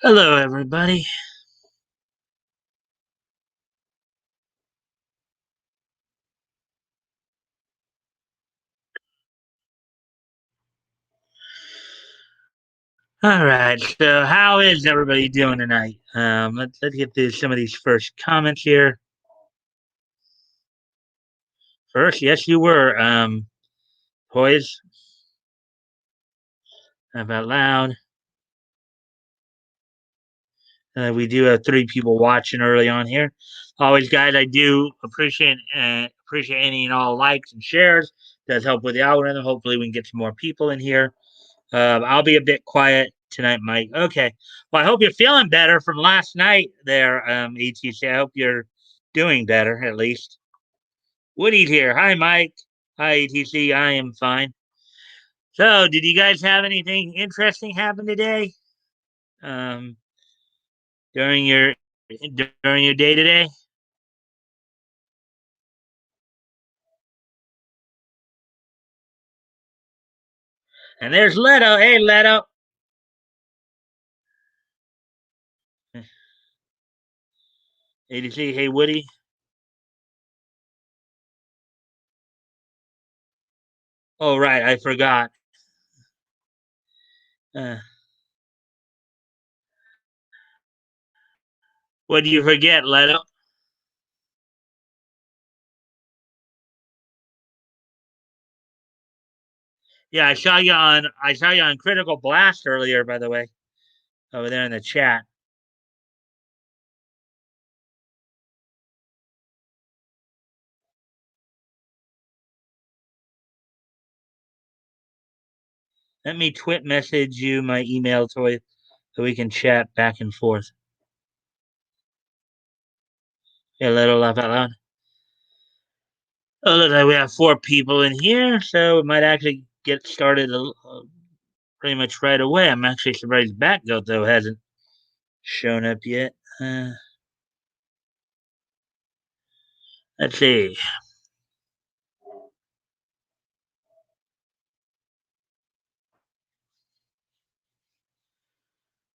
Hello, everybody. All right. So, how is everybody doing tonight? Let's get to some of these first comments here. First, yes, you were. Poise, laugh out loud. We do have three people watching early on here. Always, guys, I do appreciate any and all likes and shares. Does help with the algorithm. Hopefully, we can get some more people in here. I'll be a bit quiet tonight, Mike. Okay. Well, I hope you're feeling better from last night there, ETC. I hope you're doing better, at least. Woody's here. Hi, Mike. Hi, ETC. I am fine. So, did you guys have anything interesting happen today? Um, during your during your day today? And there's Leto. Hey, Leto. ETC. Hey, Woody. Oh, right. I forgot. Uh, what do you forget, Leto? Yeah, I saw you on Critical Blast earlier, by the way, over there in the chat. Let me twit message you my email so we can chat back and forth. Yeah, little laugh out loud. Oh, looks like we have four people in here, so we might actually get started pretty much right away. I'm actually surprised Batgoat though hasn't shown up yet. Let's see.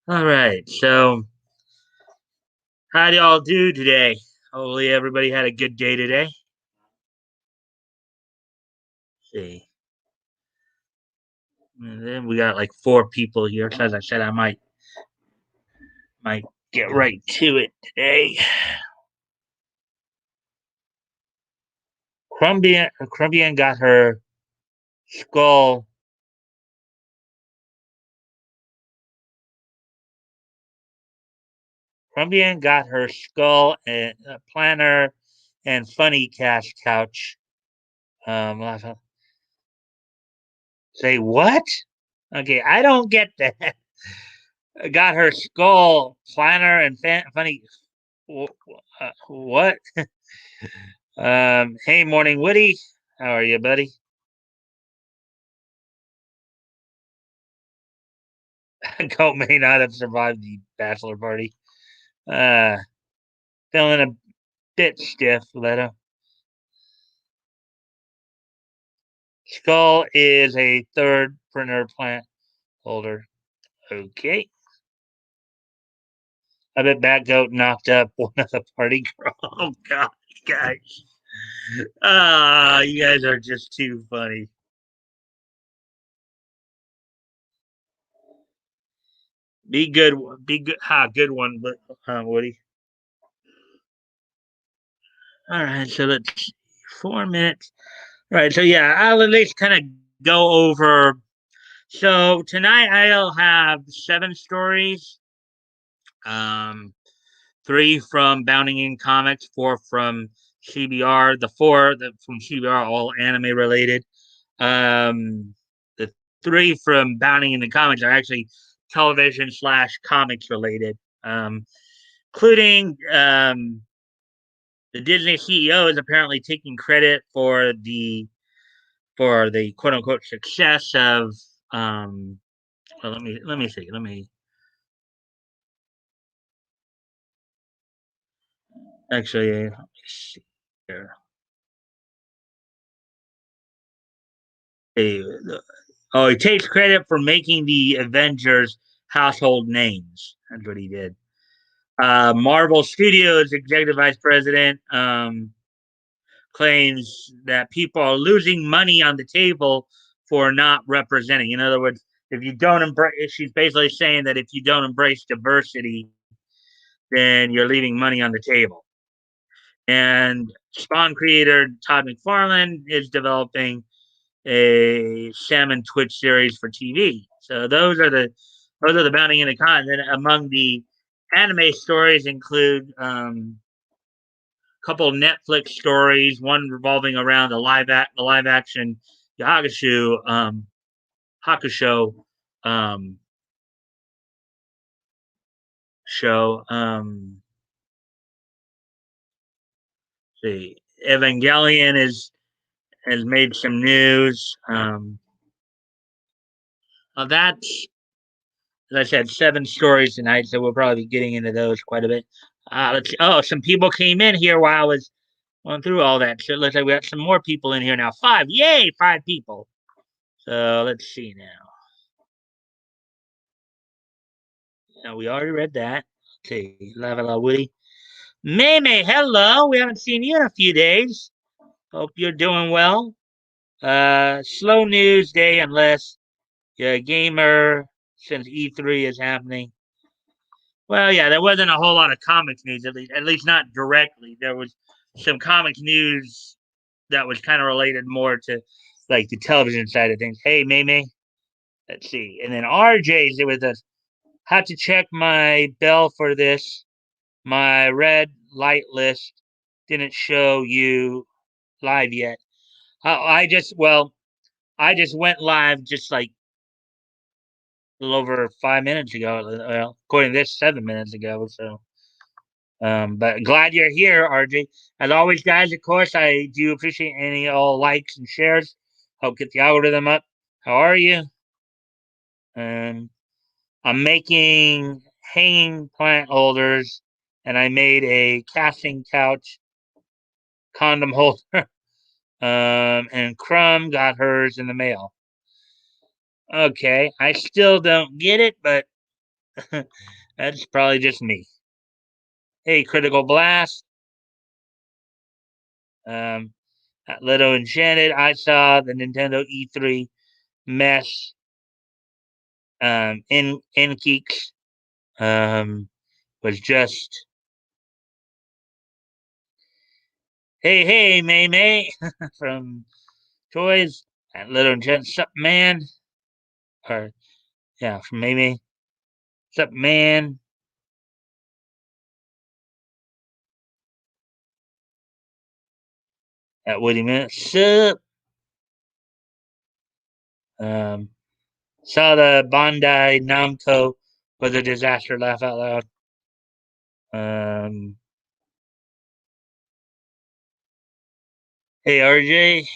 All right, so how do y'all do today? Hopefully, everybody had a good day today. Let's see. And then we got like four people here. So as I said, I might get right to it today. Crumbian got her skull. Crumbian got her skull and planner and funny cash couch. Say what? Okay, I don't get that. Got her skull planner and funny. What? Hey, morning, Woody. How are you, buddy? Goat may not have survived the bachelor party. Uh, Feeling a bit stiff, Leto. Skull is a third printer plant holder. Okay. I bet Bat Goat knocked up one of the party girls. Oh, God, guys. You guys are just too funny. Be good. Be good. Good one, but Woody. All right, so let's see, 4 minutes. All right, so yeah, I'll at least kind of go over. So tonight I'll have seven stories. Um, three from Bounding in Comics, four from CBR. The four that from CBR all anime related. The three from Bounding in the Comics are actually television slash comics related, including the Disney CEO is apparently taking credit for the quote unquote success of well, let me see. Let me actually let me see here. Hey, oh, he takes credit for making the Avengers household names. That's what he did. Marvel Studios executive vice president claims that people are losing money on the table for not representing. In other words, if you don't embrace, she's basically saying that if you don't embrace diversity, then you're leaving money on the table. And Spawn creator Todd McFarlane is developing a salmon Twitch series for TV. So those are the bounding into content. Among the anime stories include a couple of Netflix stories, one revolving around the live action Hakusho um, show. See, Evangelion has made some news. That's, as I said, 7 stories tonight, so we'll probably be getting into those quite a bit. Let's see. Oh, some people came in here while I was going through all that. So it looks like we got some more people in here now. 5, yay, 5 people. So let's see now. We already read that. Let's see, Lava La Woody. May, hello. We haven't seen you in a few days. Hope you're doing well. Slow news day unless you're a gamer since E3 is happening. Well, yeah, there wasn't a whole lot of comics news, at least not directly. There was some comic news that was kind of related more to like the television side of things. Hey, May. Let's see. And then RJ's, it was a had to check my bell for this. My red light list didn't show you live yet. I just went live just like a little over 5 minutes ago. Well, according to this, 7 minutes ago. So, but glad you're here, RJ. As always, guys. Of course, I do appreciate any all likes and shares. Help get the algorithm up. How are you? Um, I'm making hanging plant holders, and I made a casting couch condom holder. And Crumb got hers in the mail. Okay, I still don't get it, but that's probably just me. Hey, Critical Blast. Um, Little Enchanted. I saw the Nintendo E3 mess. In Geeks. Was just hey May from Toys. Little Enchanted. Sup man? Or yeah, from May. Sup man? Woody Minute. Sup? Um, Saw the Bandai Namco was a disaster. Laugh out loud. Um, hey RJ,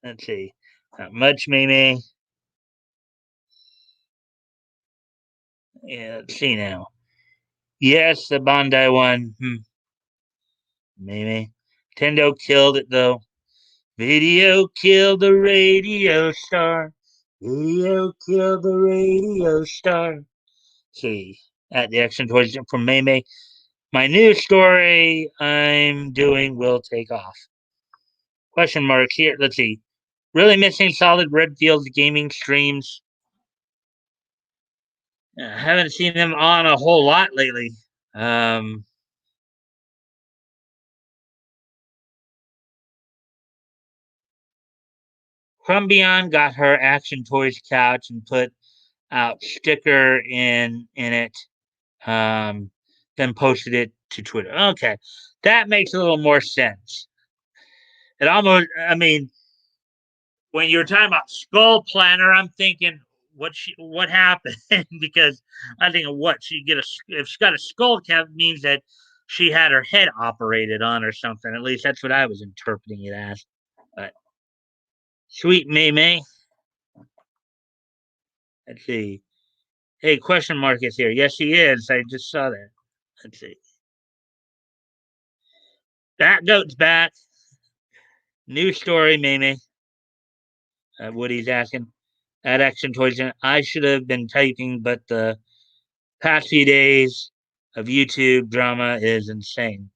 let's see. Not much, Mimi. Yeah, let's see now. Yes, the Bandai one. Maybe. Nintendo killed it though. Video killed the radio star. Video killed the radio star. See, at the action towards from May. My new story I'm doing will take off. Question mark here. Let's see. Really missing solid Redfield gaming streams. I haven't seen them on a whole lot lately. Um, From Beyond got her Action Toys couch and put out sticker in it. Um, then posted it to Twitter. Okay, that makes a little more sense. It almost, I mean, when you're talking about Skull Planner, I'm thinking what happened because I think of what she get a if she got a skull cap means that she had her head operated on or something. At least that's what I was interpreting it as. But sweet May. Let's see. Hey, question mark is here. Yes, he is. I just saw that. Let's see. That goat's back. New story, May. Woody's asking. At Action Toys. I should have been typing, but the Past few days of YouTube drama is insane.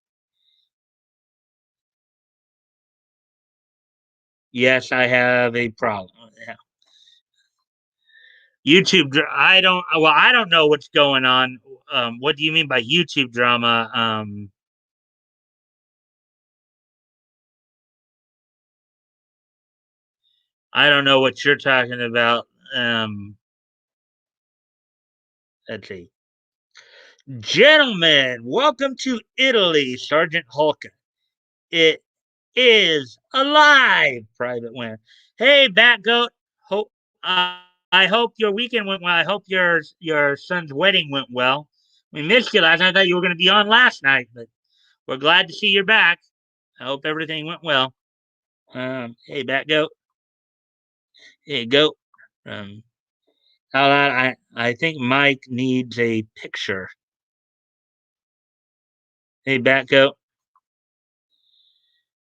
Yes, I have a problem. Yeah. I don't. Well, I don't know what's going on. What do you mean by YouTube drama? I don't know what you're talking about. Um, let's see. Gentlemen, welcome to Italy, Sergeant Hulk. It is alive, Private Winner. Hey, Batgoat. Hope I hope your weekend went well. I hope your son's wedding went well. We missed you last night. I thought you were going to be on last night, but we're glad to see you're back. I hope everything went well. Hey, Batgoat. Hey, Goat. Um, how about I think Mike needs a picture. Hey, Batgoat.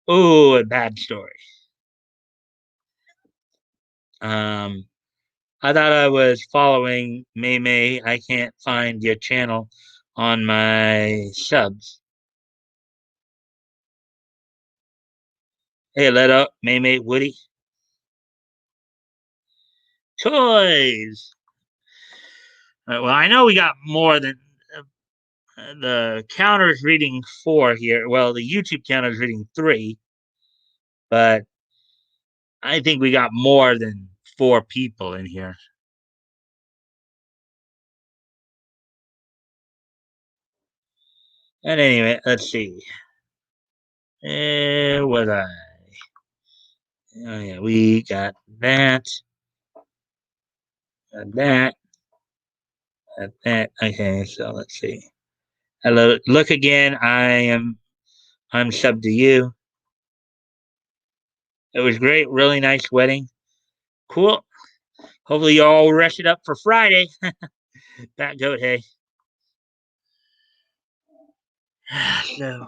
Oh, a bad story. Um, I thought I was following May May. I can't find your channel on my subs. Hey, let up, May May Woody. Toys. Well, I know we got more than the counter is reading 4 here. Well, the YouTube counter is reading 3, but I think we got more than 4 people in here. And anyway, let's see. Was I? Oh yeah, we got that. Got that. Got that. Okay, so let's see. Hello, look again. I'm sub to you. It was great, really nice wedding. Cool. Hopefully you all rested up for Friday. That goat hay. So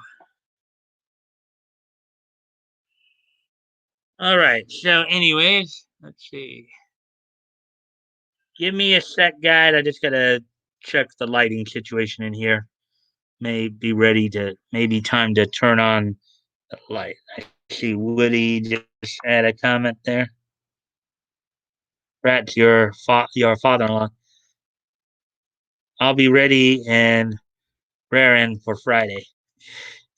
all right. So anyways, let's see. Give me a sec, guide. I just gotta check the lighting situation in here. May be ready to maybe time to turn on the light. I see Woody just had a comment there. Rat, your father-in-law. I'll be ready and raring for Friday.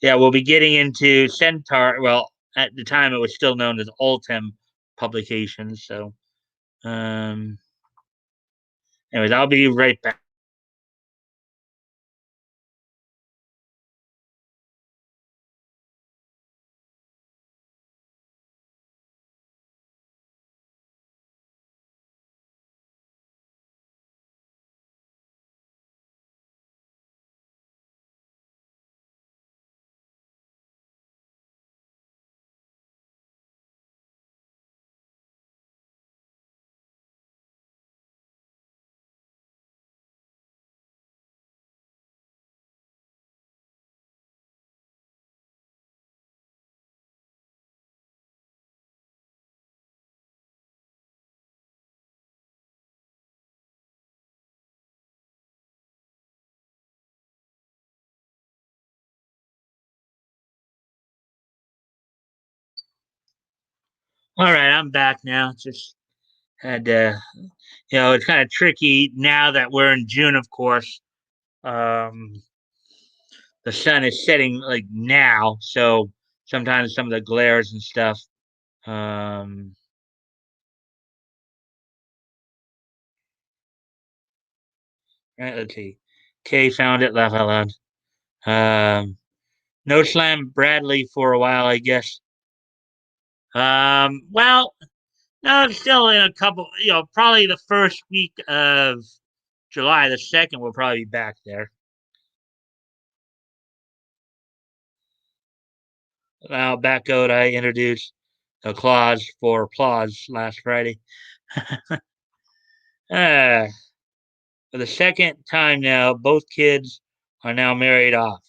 Yeah, we'll be getting into Centaur. Well, at the time it was still known as Ultim Publications. So, um, anyways, I'll be right back. All right, I'm back now. Just had to, it's kind of tricky now that we're in June, of course. Um, the sun is setting like now, so sometimes some of the glares and stuff. Um, right, let's see. Kay found it. Laugh out loud. No slam Bradley for a while, I guess. Well, no, it's still in a couple. Probably the first week of July, the second, we'll probably be back there. Now, back out, I introduced a clause for applause last Friday. uh, for the second time now, both kids are now married off.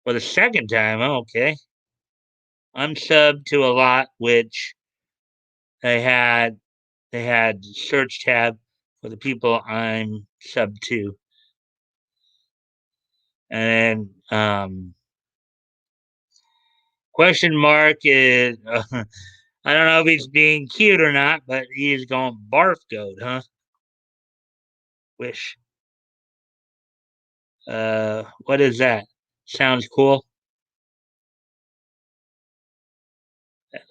For the second time, okay. I'm subbed to a lot, which they had search tab for the people I'm sub to. And question mark is I don't know if he's being cute or not, but he's going barf goat, huh? Wish. What is that? Sounds cool.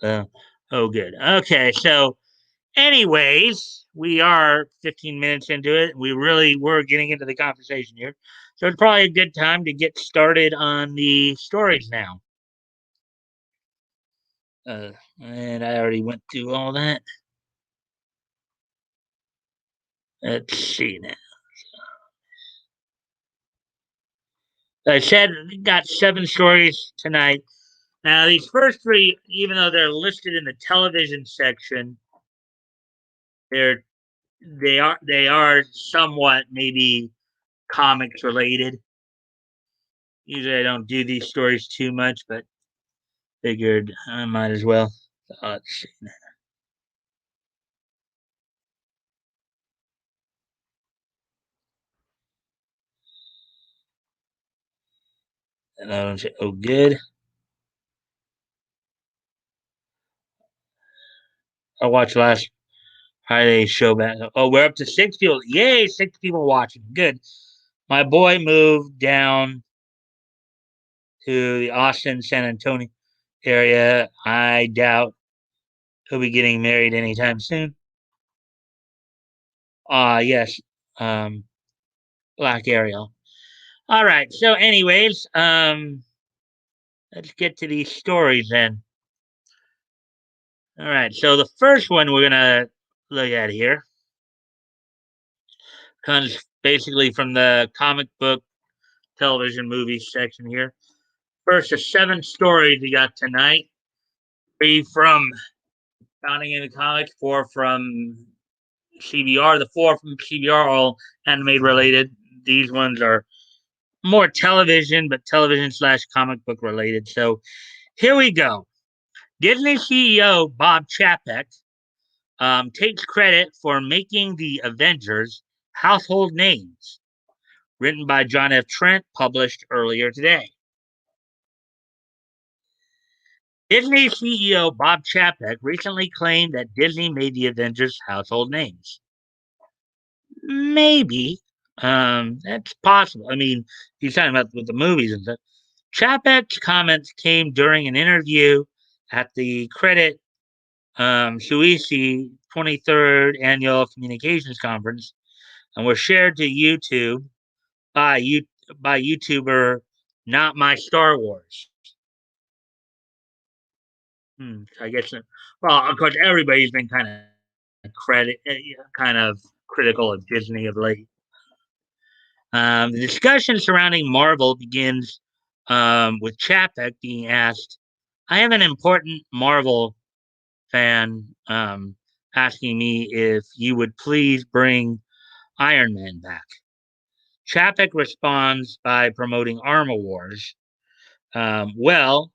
Uh, oh, good. Okay, so anyways, we are 15 minutes into it. We really were getting into the conversation here. So it's probably a good time to get started on the stories now. Uh, and I already went through all that. Let's see now. I said we got 7 stories tonight. Now these first 3, even though they're listed in the television section, they're they are somewhat maybe comics related. Usually I don't do these stories too much, but figured I might as well. Let's see. Oh, good. I watched last Friday's show back. Oh, we're up to 6 people. Yay, 6 people watching. Good. My boy moved down to the Austin, San Antonio area. I doubt he'll be getting married anytime soon. Yes. Um, Black Ariel. All right. So, anyways, let's get to these stories then. All right. So the first one we're gonna look at here comes basically from the comic book, television, movie section here. First, the 7 stories we got tonight. 3 from Founding in the Comics, 4 from CBR. The 4 from CBR all anime related. These ones are more television, but television slash comic book related. So here we go. Disney CEO Bob Chapek takes credit for making the Avengers household names. Written by John F. Trent, published earlier today. Disney CEO Bob Chapek recently claimed that Disney made the Avengers household names. Maybe. That's possible. I mean, he's talking about with the movies and stuff. Chapek's comments came during an interview at the Credit Suisse 23rd Annual Communications Conference and were shared to YouTube by by YouTuber Not My Star Wars. I guess. Well, of course, everybody's been kind of critical of Disney of late. The discussion surrounding Marvel begins with Chapek being asked, "I have an important Marvel fan asking me if you would please bring Iron Man back." Chapek responds by promoting Armor Wars. Well,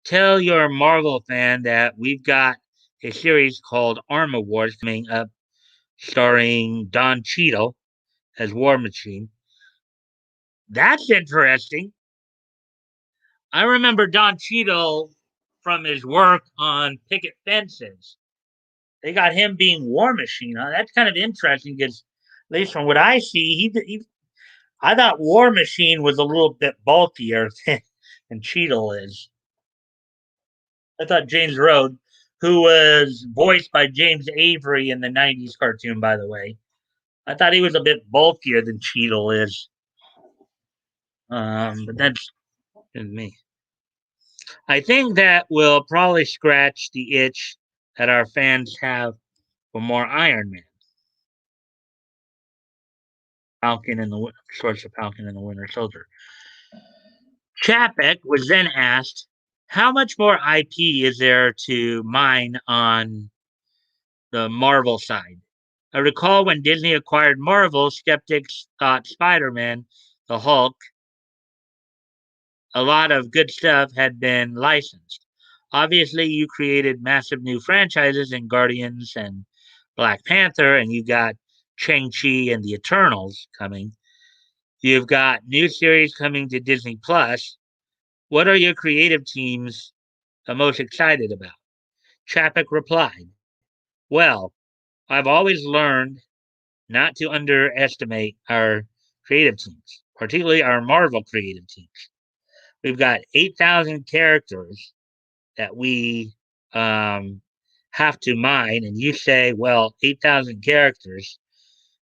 tell your Marvel fan that we've got a series called Armor Wars coming up, starring Don Cheadle as War Machine. That's interesting. I remember Don Cheadle from his work on Picket Fences. They got him being War Machine. Huh? That's kind of interesting because, at least from what I see, I thought War Machine was a little bit bulkier than Cheadle is. I thought James Rhodes, who was voiced by James Avery in the 90s cartoon, by the way, I thought he was a bit bulkier than Cheadle is. But that's me. I think that will probably scratch the itch that our fans have for more Iron Man. Falcon and the Source of Falcon and the Winter Soldier. Chapek was then asked, how much more IP is there to mine on the Marvel side? I recall when Disney acquired Marvel, skeptics thought Spider Man, the Hulk, a lot of good stuff had been licensed. Obviously, you created massive new franchises in Guardians and Black Panther, and you got Shang-Chi and the Eternals coming. You've got new series coming to Disney Plus. What are your creative teams the most excited about? Chapek replied, well, I've always learned not to underestimate our creative teams, particularly our Marvel creative teams. We've got 8,000 characters that we have to mine, and you say, well, 8,000 characters,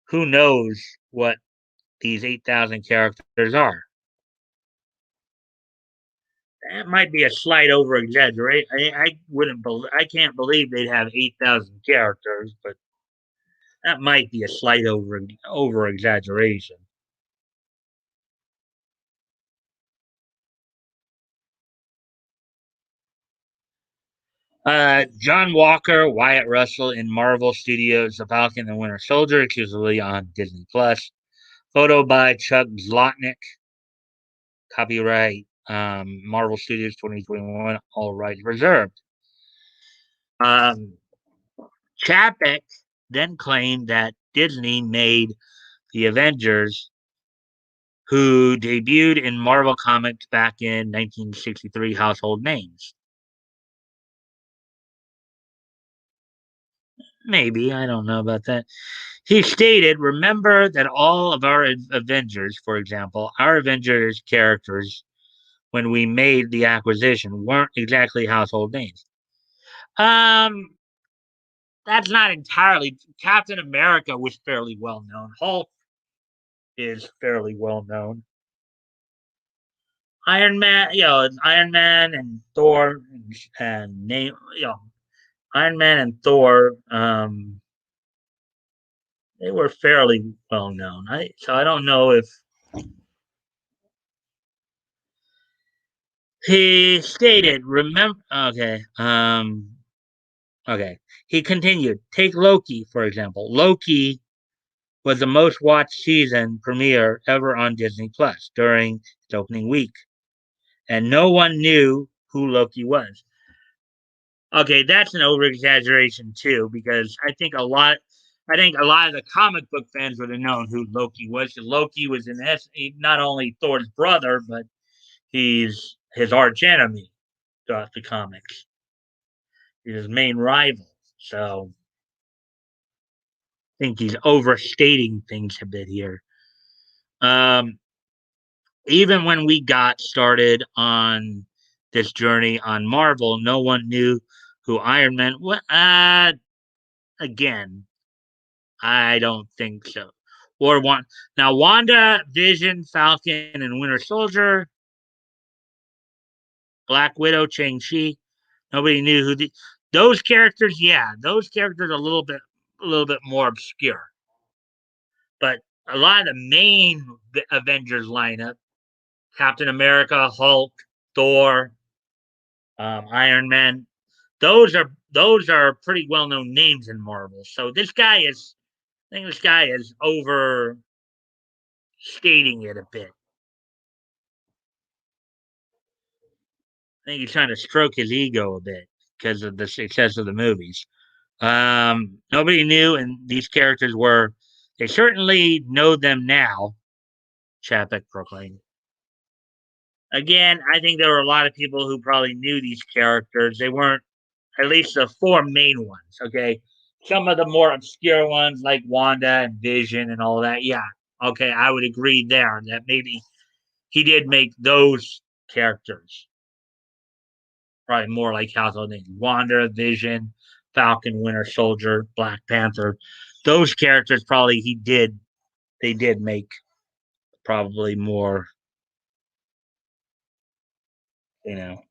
who knows what these 8,000 characters are? That might be a slight over exaggeration. I wouldn't believe, I can't believe they'd have 8,000 characters, but that might be a slight over exaggeration. John Walker, Wyatt Russell in Marvel Studios' The Falcon and Winter Soldier, exclusively on Disney Plus. Photo by Chuck Zlotnick. Copyright Marvel Studios 2021. All rights reserved. Um, Chapek then claimed that Disney made the Avengers, who debuted in Marvel Comics back in 1963, household names. Maybe, I don't know about that. He stated, remember that all of our Avengers, for example, our Avengers characters, when we made the acquisition, weren't exactly household names. Um, that's not entirely. Captain America was fairly well known. Hulk is fairly well known. Iron Man, Iron Man and Thor and name, Iron Man and Thor. They were fairly well known. So I don't know if he stated. Remember, okay, okay. He continued. Take Loki for example. Loki was the most watched season premiere ever on Disney Plus during its opening week, and no one knew who Loki was. Okay, that's an over exaggeration too, because I think a lot of the comic book fans would have known who Loki was. Loki was not only Thor's brother, but he's his arch enemy throughout the comics. He's his main rival. So I think he's overstating things a bit here. Um, Even when we got started on this journey on Marvel, no one knew who Iron Man was. Again, I don't think so. Or one now, Wanda, Vision, Falcon, and Winter Soldier, Black Widow, Chang Chi. Nobody knew those characters. Yeah, those characters are a little bit more obscure. But a lot of the main Avengers lineup: Captain America, Hulk, Thor, Iron Man. Those are pretty well known names in Marvel. So I think this guy is overstating it a bit. I think he's trying to stroke his ego a bit because of the success of the movies. Nobody knew, and these characters were. They certainly know them now. Chapek proclaimed. Again, I think there were a lot of people who probably knew these characters. They weren't, at least the four main ones. Okay, some of the more obscure ones like Wanda and Vision and all that. Yeah, okay, I would agree there that maybe he did make those characters probably more like household names. Wanda, Vision, Falcon, Winter Soldier, Black Panther. Those characters probably they did make probably more, you know.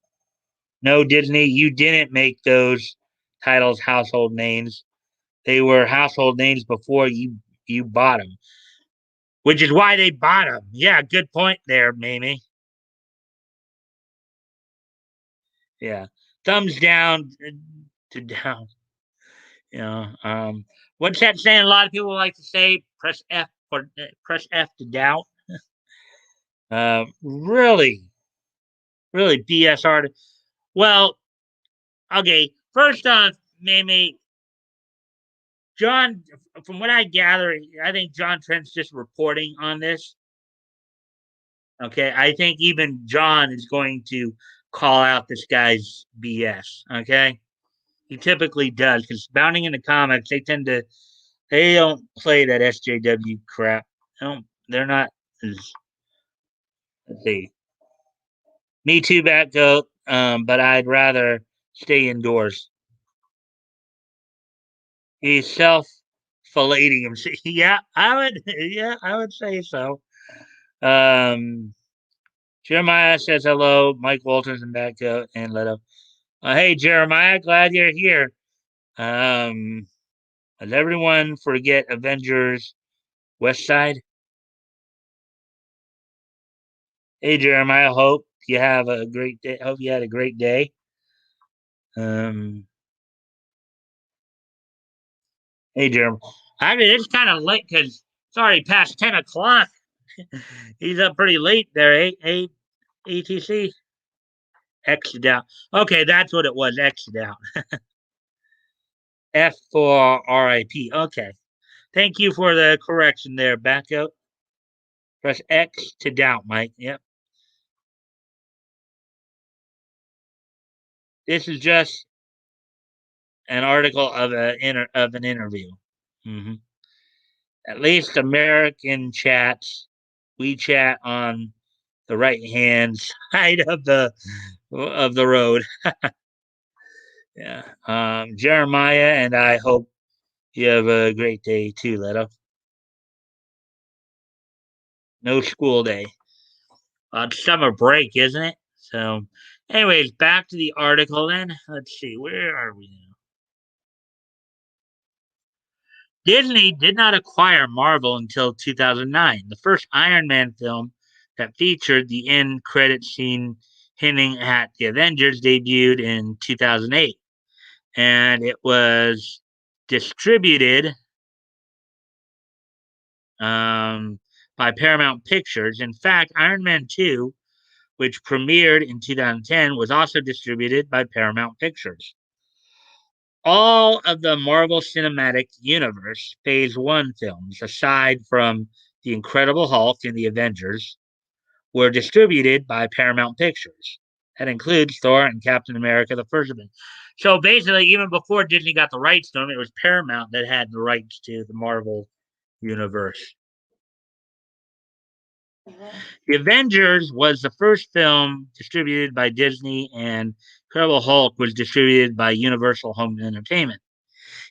No, Disney, you didn't make those titles household names. They were household names before you bought them, which is why they bought them. Yeah, good point there, Mamie. Yeah, thumbs down to down. You know, what's that saying? A lot of people like to say, press F to doubt. Really, really BS art. Well, okay. First off, Mamie, John, from what I gather, I think John Trent's just reporting on this. Okay, I think even John is going to call out this guy's BS. Okay, he typically does because bounding in the comics, they don't play that SJW crap. They're not. Let's see, me too, Bat Goat. But I'd rather stay indoors. He's self-filleting himself. Yeah, I would. Yeah, I would say so. Um, Jeremiah says hello. Mike Walters and Bat Goat and Leto. Hey, Jeremiah, glad you're here. Um, does everyone forget Avengers West Side? Hey, Jeremiah, hope you have a great day. Hope you had a great day. Um, hey, Jeremiah. I mean, it's kind of late because it's already past 10 o'clock. He's up pretty late there, ATC? X'd out. Okay, that's what it was. X'd out. F for RIP. Okay. Thank you for the correction there, Backo. Press X to doubt, Mike. Yep. This is just an article of an interview. Hmm. At least American chats, we chat on the right hand side of the road. Yeah. Jeremiah and I hope you have a great day too, Leto. No school day. Summer break, isn't it? So, anyways, back to the article then. Let's see, where are we now? Disney did not acquire Marvel until 2009. The first Iron Man film that featured the end credit scene hinting at the Avengers debuted in 2008. And it was distributed um, by Paramount Pictures. In fact, Iron Man 2, which premiered in 2010, was also distributed by Paramount Pictures. All of the Marvel Cinematic Universe Phase 1 films, aside from The Incredible Hulk and The Avengers, were distributed by Paramount Pictures. That includes Thor and Captain America, the first of them. So basically, even before Disney got the rights to them, it was Paramount that had the rights to the Marvel Universe. The Avengers was the first film distributed by Disney, and Incredible Hulk was distributed by Universal Home Entertainment.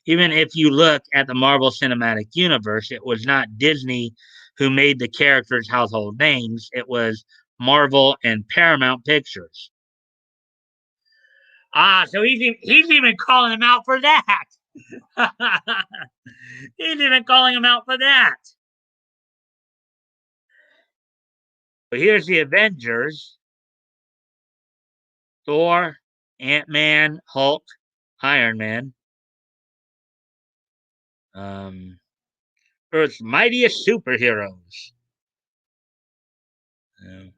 Even if you look at the Marvel Cinematic Universe, it was not Disney who made the characters household names, it was Marvel and Paramount Pictures. So he's even calling him out for that. He's even calling him out for that. But here's the Avengers: Thor, Ant-Man, Hulk, Iron Man. Earth's mightiest superheroes. Uh,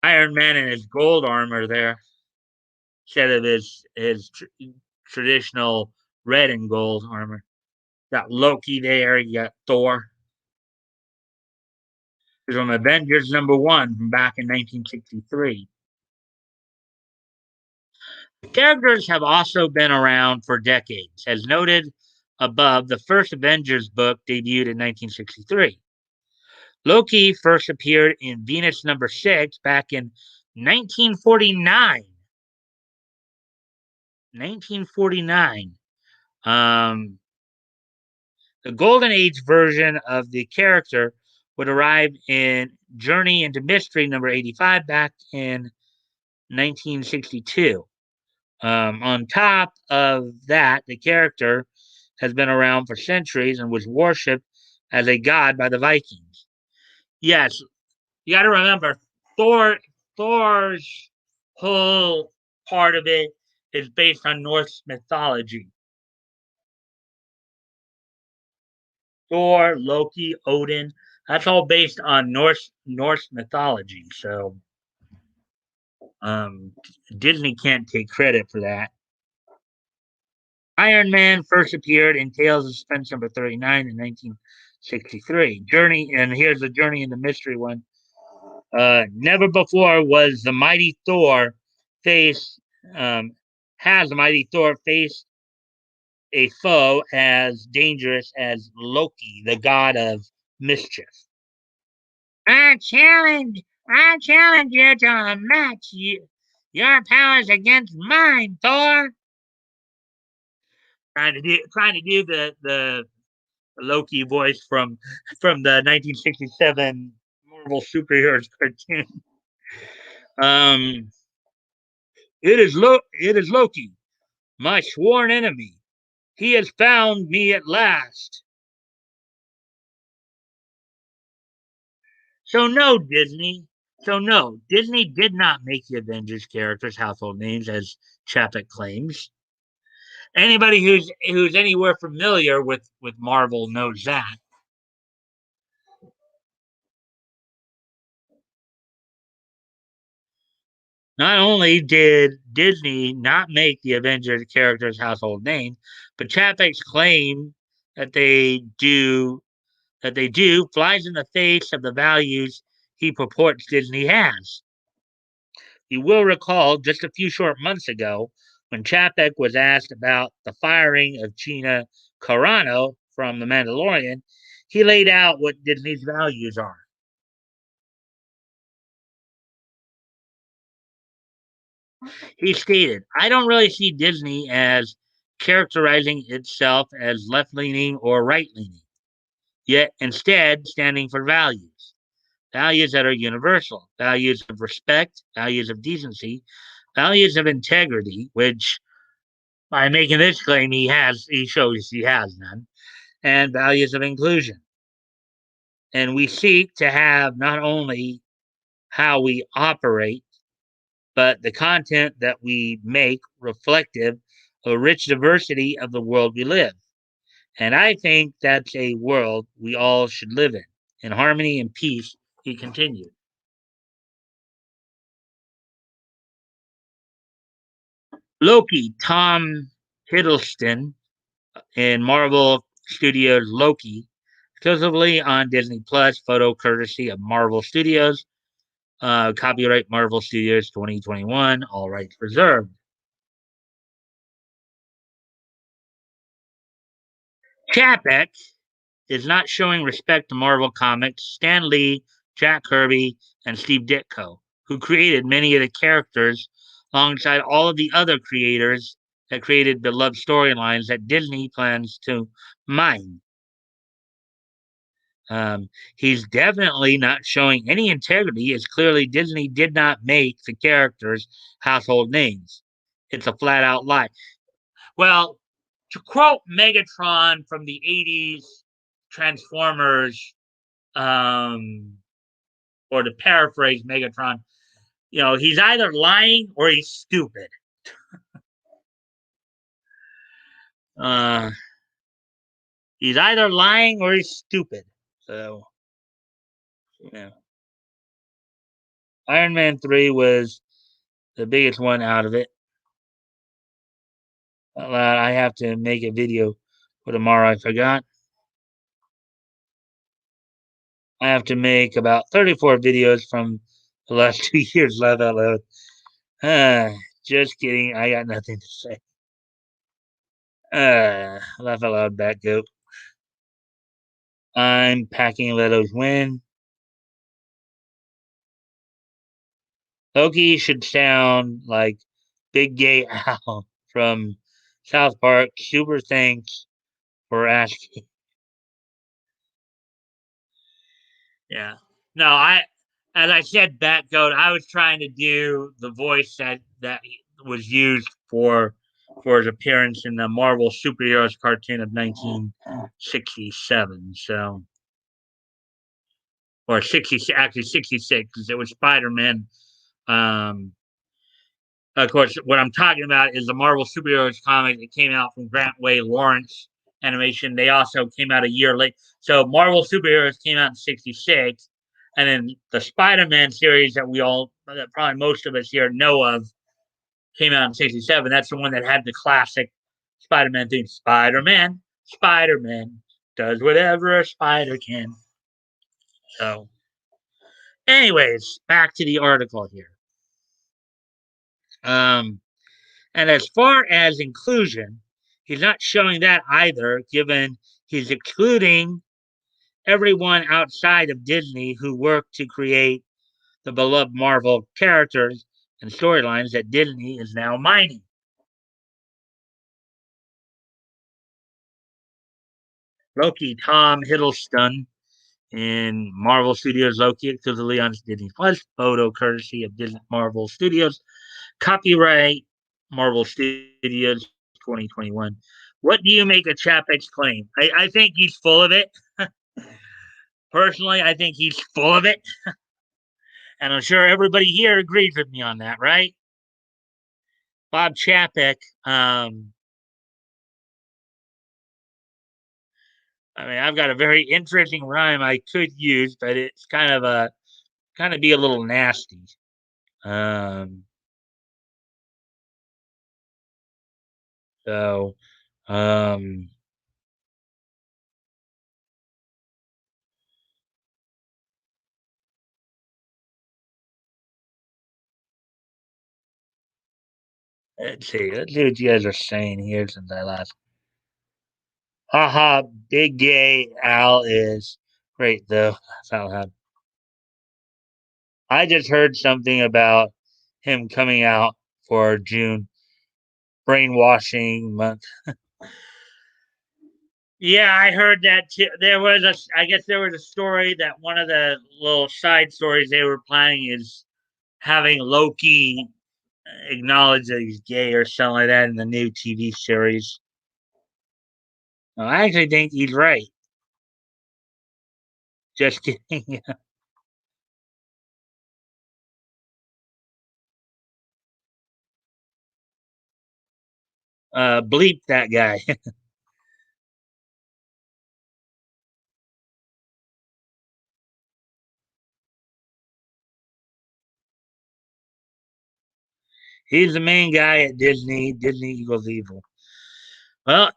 Iron Man in his gold armor there, instead of his traditional red and gold armor. Got Loki there. You got Thor. From Avengers #1 from back in 1963. The characters have also been around for decades. As noted above, the first Avengers book debuted in 1963. Loki first appeared in Venus #6 back in 1949. 1949. The Golden Age version of the character would arrive in Journey into Mystery #85 back in 1962. On top of that, the character has been around for centuries and was worshipped as a god by the Vikings. Yes, you got to remember Thor's whole part of it is based on Norse mythology. Thor, Loki, Odin, that's all based on Norse mythology. So um, Disney can't take credit for that. Iron Man first appeared in Tales of Suspense number 39 in 1963. Journey, and here's the Journey in the Mystery one. Never before was the mighty Thor face um, has the mighty Thor faced a foe as dangerous as Loki, the god of mischief. I challenge you to a match. Your powers against mine, Thor. Trying to do the Loki voice from the 1967 Marvel superheroes cartoon. Um, it is Loki, my sworn enemy. He has found me at last. So no, Disney. So no, Disney did not make the Avengers characters household names, as Chapek claims. Anybody who's anywhere familiar with Marvel knows that. Not only did Disney not make the Avengers characters household names, but Chapek's claim that they do flies in the face of the values he purports Disney has. You will recall just a few short months ago when Chapek was asked about the firing of Gina Carano from The Mandalorian, he laid out what Disney's values are. He stated, I don't really see Disney as characterizing itself as left leaning or right leaning, yet instead standing for values. Values that are universal, values of respect, values of decency, values of integrity, which by making this claim he shows he has none, and values of inclusion. And we seek to have not only how we operate, but the content that we make reflective of a rich diversity of the world we live. And I think that's a world we all should live in harmony and peace, he continued. Loki, Tom Hiddleston in Marvel Studios' Loki, exclusively on Disney Plus, photo courtesy of Marvel Studios. Copyright Marvel Studios 2021, all rights reserved. Chapek is not showing respect to Marvel Comics, Stan Lee, Jack Kirby, and Steve Ditko, who created many of the characters alongside all of the other creators that created beloved storylines that Disney plans to mine. He's definitely not showing any integrity, as clearly Disney did not make the characters household names. It's a flat out lie. Well, to quote Megatron from the 80s Transformers, or to paraphrase Megatron, he's either lying or he's stupid. Uh, he's either lying or he's stupid. So, yeah. Iron Man 3 was the biggest one out of it. I have to make a video for tomorrow. I forgot. I have to make about 34 videos from the last 2 years. Laugh out loud. Just kidding. I got nothing to say. Laugh out loud, back goat. I'm packing Leto's win. Loki should sound like Big Gay Al from South Park. Super thanks for asking. Yeah. No, as I said, Batgoat, I was trying to do the voice that was used for his appearance in the Marvel superheroes cartoon of 1967. So, or 60, actually 66, because it was Spider Man. Um, of course, what I'm talking about is the Marvel superheroes comic that came out from Grant Way Lawrence Animation. They also came out a year late. So Marvel superheroes came out in '66, and then the Spider-Man series that probably most of us here know of, came out in '67. That's the one that had the classic Spider-Man thinks Spider-Man does whatever a spider can. So, anyways, back to the article here. Um, and as far as inclusion, he's not showing that either, given he's excluding everyone outside of Disney who worked to create the beloved Marvel characters and storylines that Disney is now mining. Loki, Tom Hiddleston in Marvel Studios Loki exclusively on Disney Plus, photo courtesy of Disney Marvel Studios, copyright Marvel Studios 2021. What do you make of Chapek's claim? I think he's full of it. Personally, I think he's full of it. And I'm sure everybody here agrees with me on that, right? Bob Chapek, I mean, I've got a very interesting rhyme I could use, but it's kind of be a little nasty. Um, so, um, let's see. Let's see what you guys are saying here since I last. Haha, Big Gay Al is great though. That's how I just heard something about him coming out for June brainwashing month. Yeah, I heard that too. I guess there was a story that one of the little side stories they were planning is having Loki acknowledge that he's gay or something like that in the new TV series. No, I actually think he's right. Just kidding. Bleep that guy. He's the main guy at Disney. Disney equals evil. Well,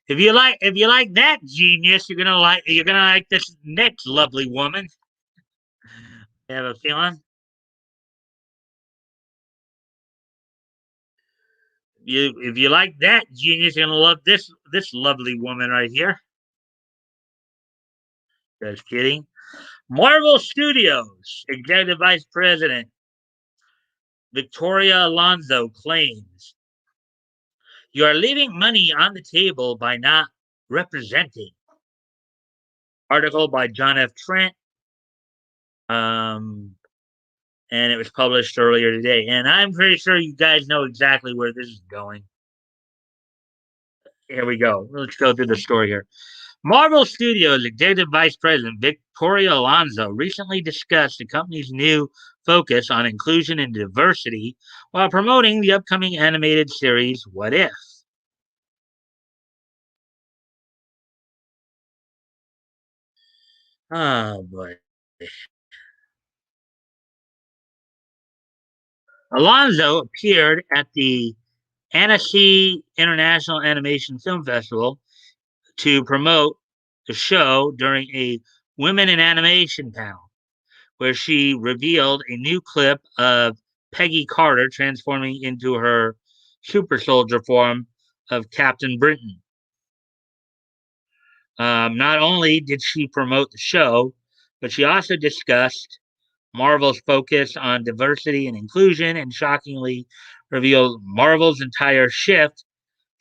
if you like that genius, you're gonna like this next lovely woman. You have a feeling? If you like that genius, you're gonna love this lovely woman right here. Just kidding. Marvel Studios Executive Vice President Victoria Alonso claims you are leaving money on the table by not representing. Article by John F. Trent. Um, and it was published earlier today. And I'm pretty sure you guys know exactly where this is going. Here we go. Let's go through the story here. Marvel Studios Executive Vice President Victoria Alonso recently discussed the company's new focus on inclusion and diversity while promoting the upcoming animated series What If? Oh boy. Alonso appeared at the Annecy International Animation Film Festival to promote the show during a Women in Animation panel, where she revealed a new clip of Peggy Carter transforming into her super soldier form of Captain Britain. Not only did she promote the show, but she also discussed Marvel's focus on diversity and inclusion and shockingly revealed Marvel's entire shift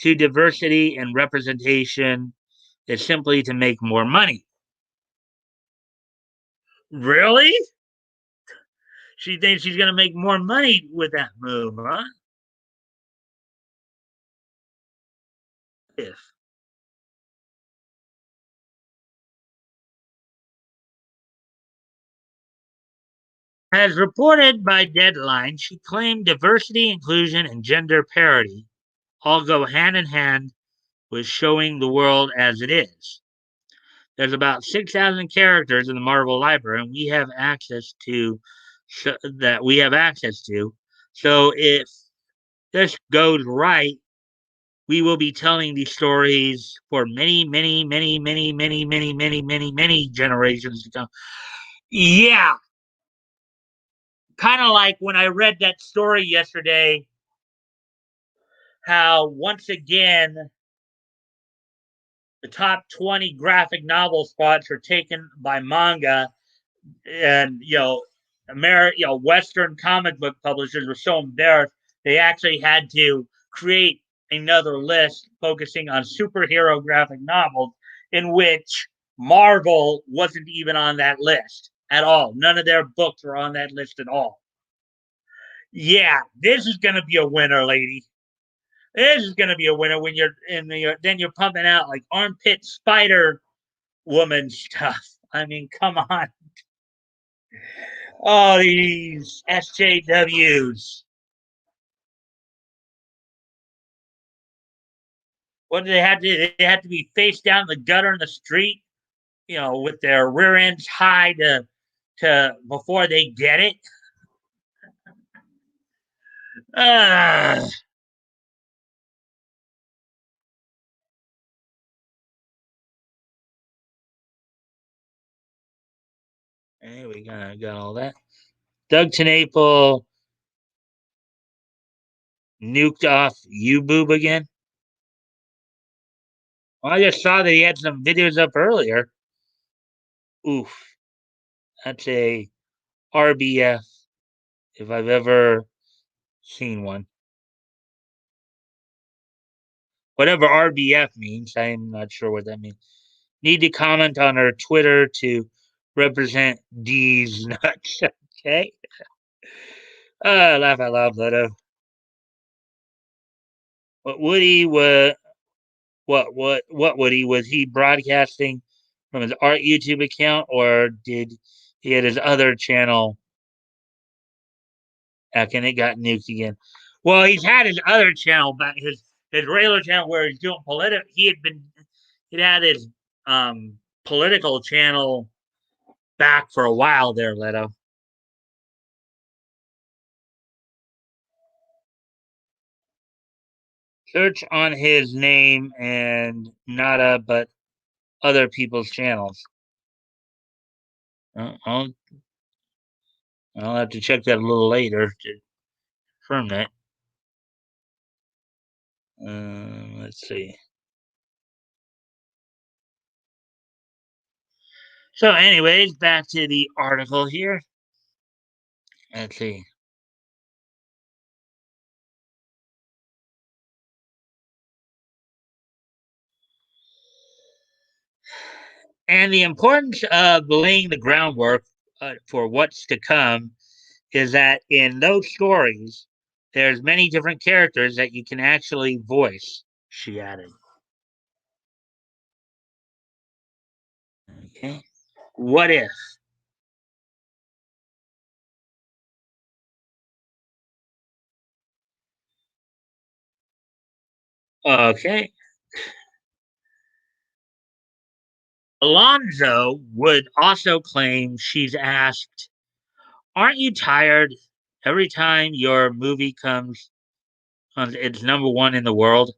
to diversity and representation is simply to make more money. Really? She thinks she's going to make more money with that move, huh? If. As reported by Deadline, she claimed diversity, inclusion, and gender parity all go hand in hand with showing the world as it is. There's about 6,000 characters in the Marvel library, and we have access to. So if this goes right, we will be telling these stories for many, many, many, many, many, many, many, many, many generations to come. Yeah, kind of like when I read that story yesterday, how once again the top 20 graphic novel spots are taken by manga, and Western comic book publishers were so embarrassed they actually had to create another list focusing on superhero graphic novels, in which Marvel wasn't even on that list at all. None of their books were on that list at all. Yeah, this is going to be a winner, lady. This is going to be a winner when you're then you're pumping out like armpit spider woman stuff. I mean, come on. Oh, these SJWs. What do they have to? They have to be face down in the gutter in the street, with their rear ends high to before they get it. Uh, Anyway, we got all that. Doug Tenaple nuked off U-Boob again. Well, I just saw that he had some videos up earlier. Oof, that's a RBF if I've ever seen one. Whatever RBF means, I'm not sure what that means. Need to comment on her Twitter to represent D's nuts. Okay. Laugh out loud, Leto. What Woody was? What Woody was he broadcasting from his art YouTube account, or did he had his other channel? And it got nuked again. Well, he's had his other channel back, his regular channel where he's doing political. He'd had his political channel back for a while there, Leto. Search on his name and nada, but other people's channels. I'll have to check that a little later to confirm that. Let's see. So, anyways, back to the article here. Let's see. And the importance of laying the groundwork for what's to come is that in those stories, there's many different characters that you can actually voice, she added. Okay. What if? Okay. Alonzo would also claim she's asked, "Aren't you tired every time your movie comes on it's number one in the world?"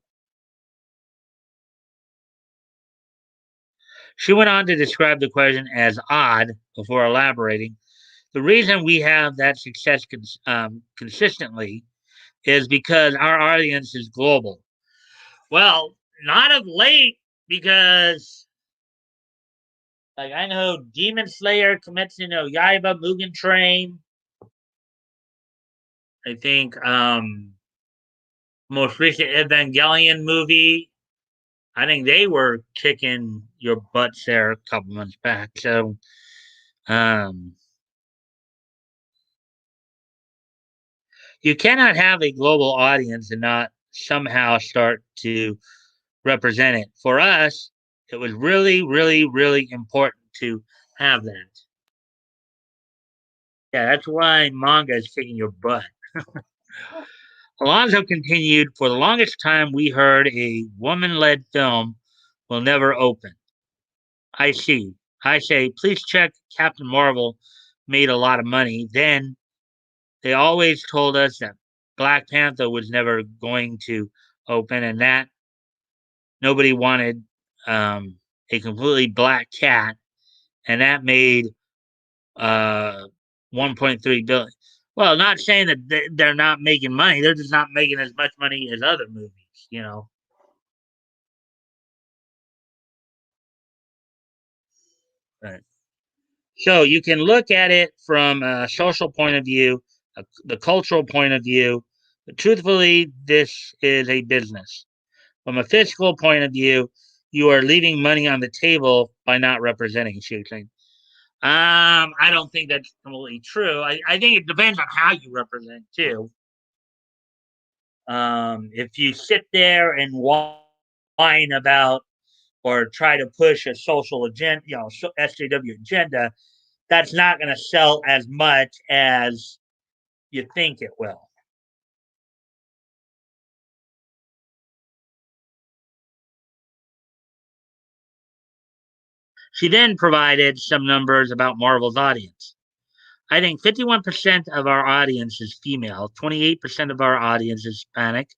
She went on to describe the question as odd before elaborating. The reason we have that success consistently is because our audience is global. Well, not of late, because like I know Demon Slayer, Kimetsu no Yaiba, Mugen Train. I think most recent Evangelion movie. I think they were kicking your butts there a couple months back. So um, you cannot have a global audience and not somehow start to represent it. For us, it was really, really, really important to have that. Yeah, that's why manga is kicking your butt. Alonso continued, "For the longest time, we heard a woman led film will never open. I see. I say, please check Captain Marvel made a lot of money. Then they always told us that Black Panther was never going to open, and that Nobody wanted a completely black cat, and that made uh, 1.3 billion. Well, not saying that they're not making money; they're just not making as much money as other movies. Right. So you can look at it from a social point of view, the cultural point of view. But truthfully, this is a business. From a fiscal point of view, you are leaving money on the table by not representing shooting. I don't think that's completely true. I think it depends on how you represent too. If you sit there and whine about or try to push a social agenda, SJW agenda, that's not going to sell as much as you think it will. She then provided some numbers about Marvel's audience. I think 51% of our audience is female, 28% of our audience is Hispanic.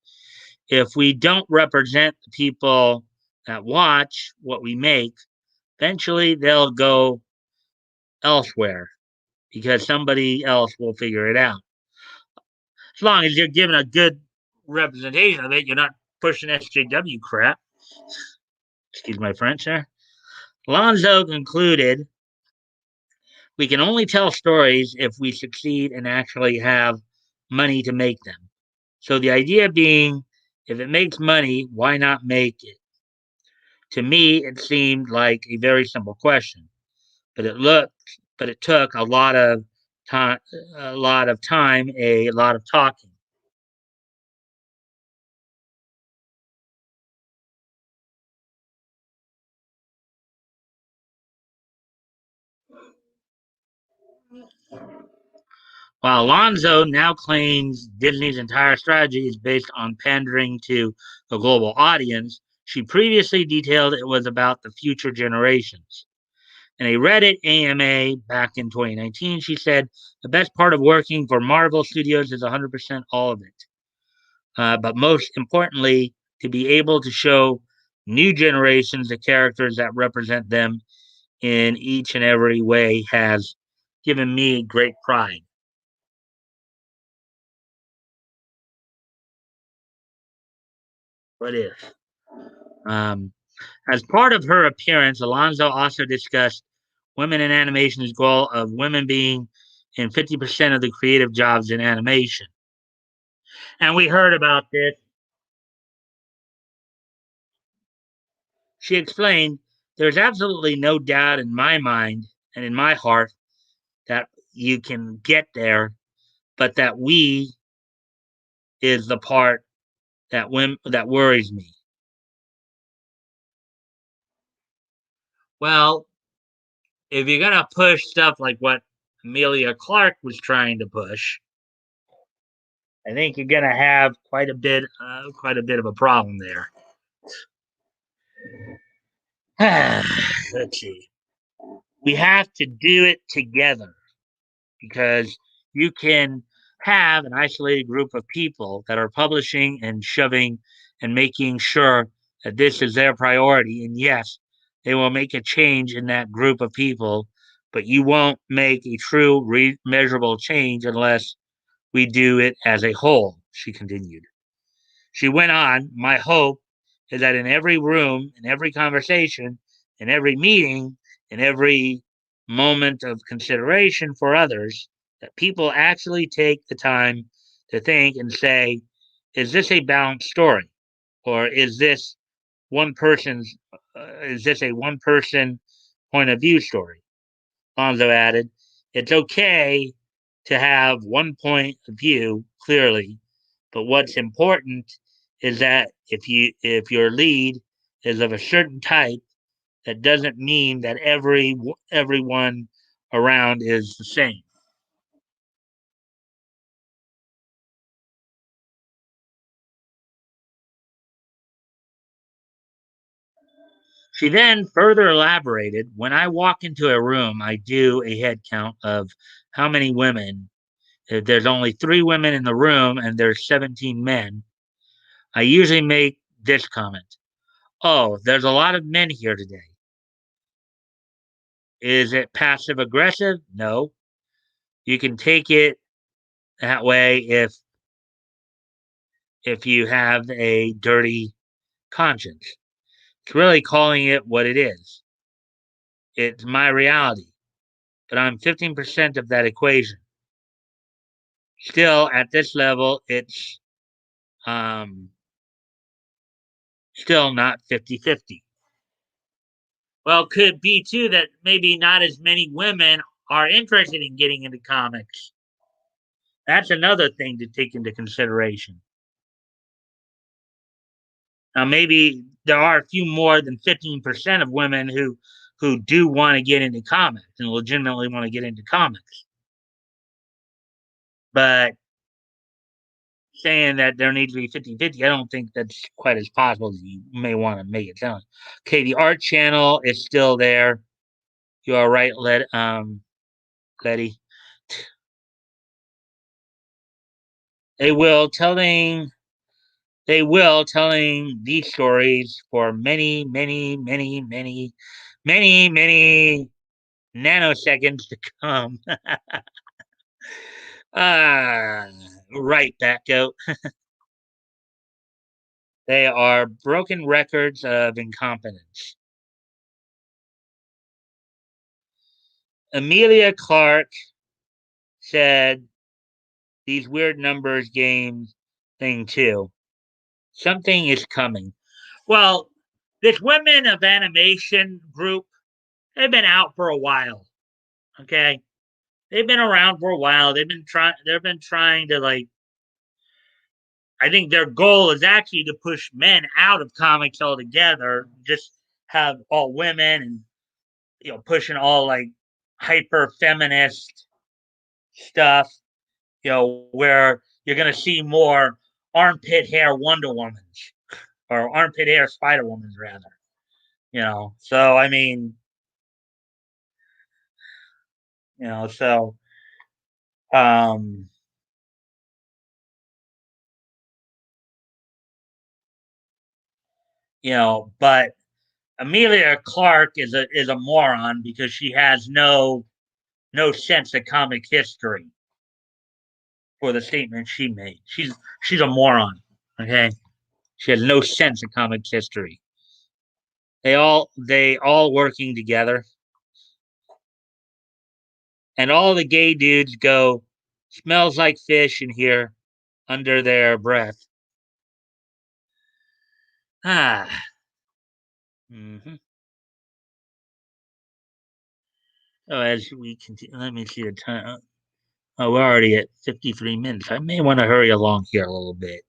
If we don't represent the people that watch what we make, eventually they'll go elsewhere because somebody else will figure it out. As long as you're giving a good representation of it, you're not pushing SJW crap. Excuse my French there. Lonzo concluded, we can only tell stories if we succeed and actually have money to make them. So the idea being, if it makes money, why not make it? To me, it seemed like a very simple question, but it took a lot of time, a lot of talking. While Alonso now claims Disney's entire strategy is based on pandering to the global audience, she previously detailed it was about the future generations. In a Reddit AMA back in 2019, she said, the best part of working for Marvel Studios is 100% all of it. But most importantly, to be able to show new generations the characters that represent them in each and every way has given me great pride. What if? Um, as part of her appearance, Alonso also discussed women in animation's goal of women being in 50% of the creative jobs in animation. And we heard about this. She explained, there's absolutely no doubt in my mind and in my heart that you can get there, but that we is the part that worries me. Well, if you're gonna push stuff like what Amelia Clark was trying to push, I think you're gonna have quite a bit of a problem there. Let's see. We have to do it together because you can have an isolated group of people that are publishing and shoving and making sure that this is their priority. And yes, they will make a change in that group of people, but you won't make a true measurable change unless we do it as a whole, she continued. She went on, my hope is that in every room, in every conversation, in every meeting, in every moment of consideration for others, that people actually take the time to think and say, is this a balanced story? Or is this a one person point of view story? Lonzo added, it's okay to have one point of view clearly, but what's important is that if your lead is of a certain type, that doesn't mean that everyone around is the same. She then further elaborated, when I walk into a room, I do a head count of how many women. If there's only 3 women in the room and there's 17 men, I usually make this comment. Oh, there's a lot of men here today. Is it passive aggressive? No. You can take it that way if you have a dirty conscience. It's really calling it what it is. It's my reality, but I'm 15% of that equation. Still, at this level, it's um, still not 50-50. Well, could be too that maybe not as many women are interested in getting into comics. That's another thing to take into consideration. Now, maybe there are a few more than 15% of women who do want to get into comics and legitimately want to get into comics. But saying that there needs to be 50-50, I don't think that's quite as possible as you may want to make it sound. Okay, the art channel is still there. You are right, Letty. They will telling they will telling these stories for many, many, many, many, many, many nanoseconds to come. Ah, right, Batgoat. They are broken records of incompetence. Amelia Clark said these weird numbers games thing too. Something is coming. Well, this women of animation group, they've been out for a while. Okay. They've been around for a while. They've been trying to like I think their goal is actually to push men out of comics altogether, just have all women and pushing all like hyper feminist stuff, where you're gonna see more armpit hair Wonder Womans or armpit hair Spider Womans rather. So I mean, so um but Amelia Clark is a moron because she has no sense of comic history for the statement she made. She's a moron. Okay, she has no sense of comic history. They all working together, and all the gay dudes go smells like fish in here under their breath. Ah. hmm Oh, as we continue, let me see the time. Oh, we're already at 53 minutes. I may want to hurry along here a little bit.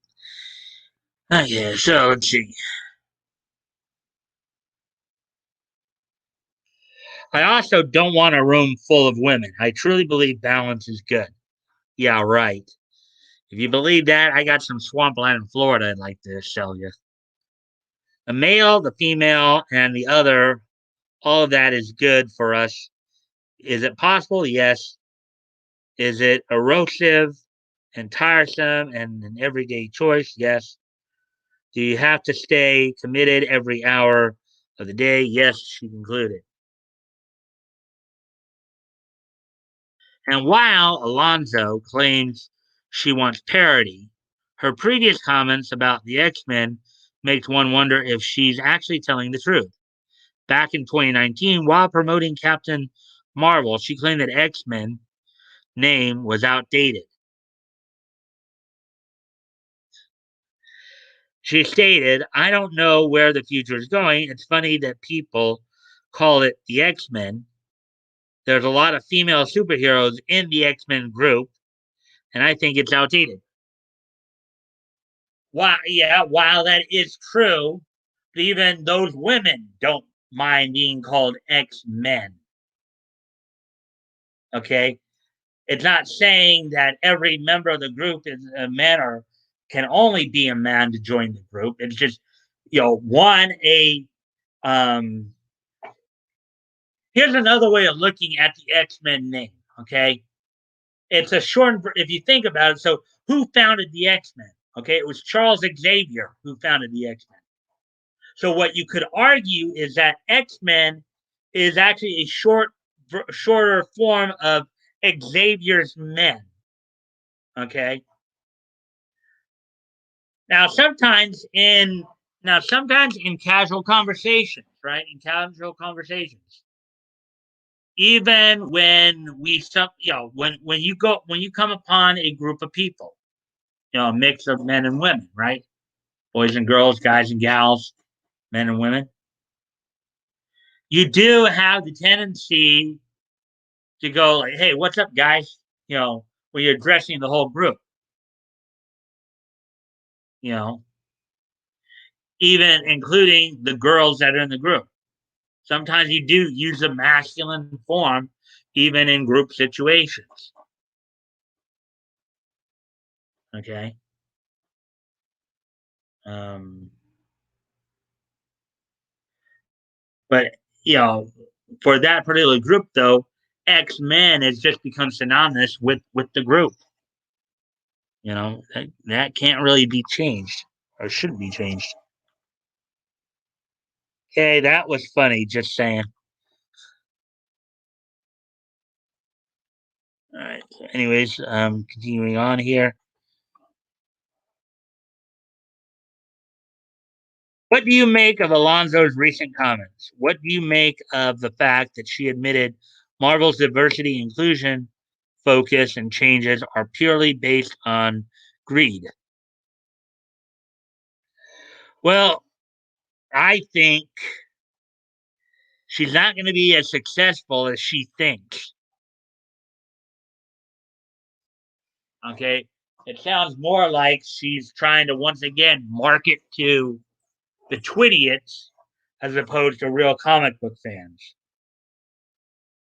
Okay, so let's see. I also don't want a room full of women. I truly believe balance is good. Yeah, right. If you believe that, I got some swampland in Florida I'd like to sell you. The male, the female, and the other, all of that is good for us. Is it possible? Yes. Is it erosive and tiresome and an everyday choice? Yes. Do you have to stay committed every hour of the day? Yes, she concluded. And while Alonzo claims she wants parody, her previous comments about the X-Men makes one wonder if she's actually telling the truth. Back in 2019, while promoting Captain Marvel, she claimed that X-Men name was outdated. She stated, I don't know where the future is going. It's funny that people call it the X-Men. There's a lot of female superheroes in the X-Men group, and I think it's outdated. While that is true, even those women don't mind being called X-Men. Okay? It's not saying that every member of the group is a man or can only be a man to join the group. It's just, one, here's another way of looking at the X-Men name. Okay? It's a short, if you think about it. So, who founded the X-Men? Okay, it was Charles Xavier who founded the X-Men. So what you could argue is that X-Men is actually a shorter form of Xavier's Men. Okay. Now sometimes in casual conversations, right? In casual conversations, even when we some when you come upon a group of people, a mix of men and women, right? Boys and girls, guys and gals, men and women. You do have the tendency to go like, "Hey, what's up, guys?" When you're addressing the whole group. You know, even including the girls that are in the group. Sometimes you do use a masculine form, even in group situations. Okay. Um, but you know, for that particular group, though, X Men has just become synonymous with the group. That can't really be changed or shouldn't be changed. Okay, that was funny. Just saying. All right. So anyways, continuing on here. What do you make of Alonso's recent comments? What do you make of the fact that she admitted Marvel's diversity, inclusion, focus, and changes are purely based on greed? Well, I think she's not going to be as successful as she thinks. Okay. It sounds more like she's trying to once again market to the Twidiots as opposed to real comic book fans.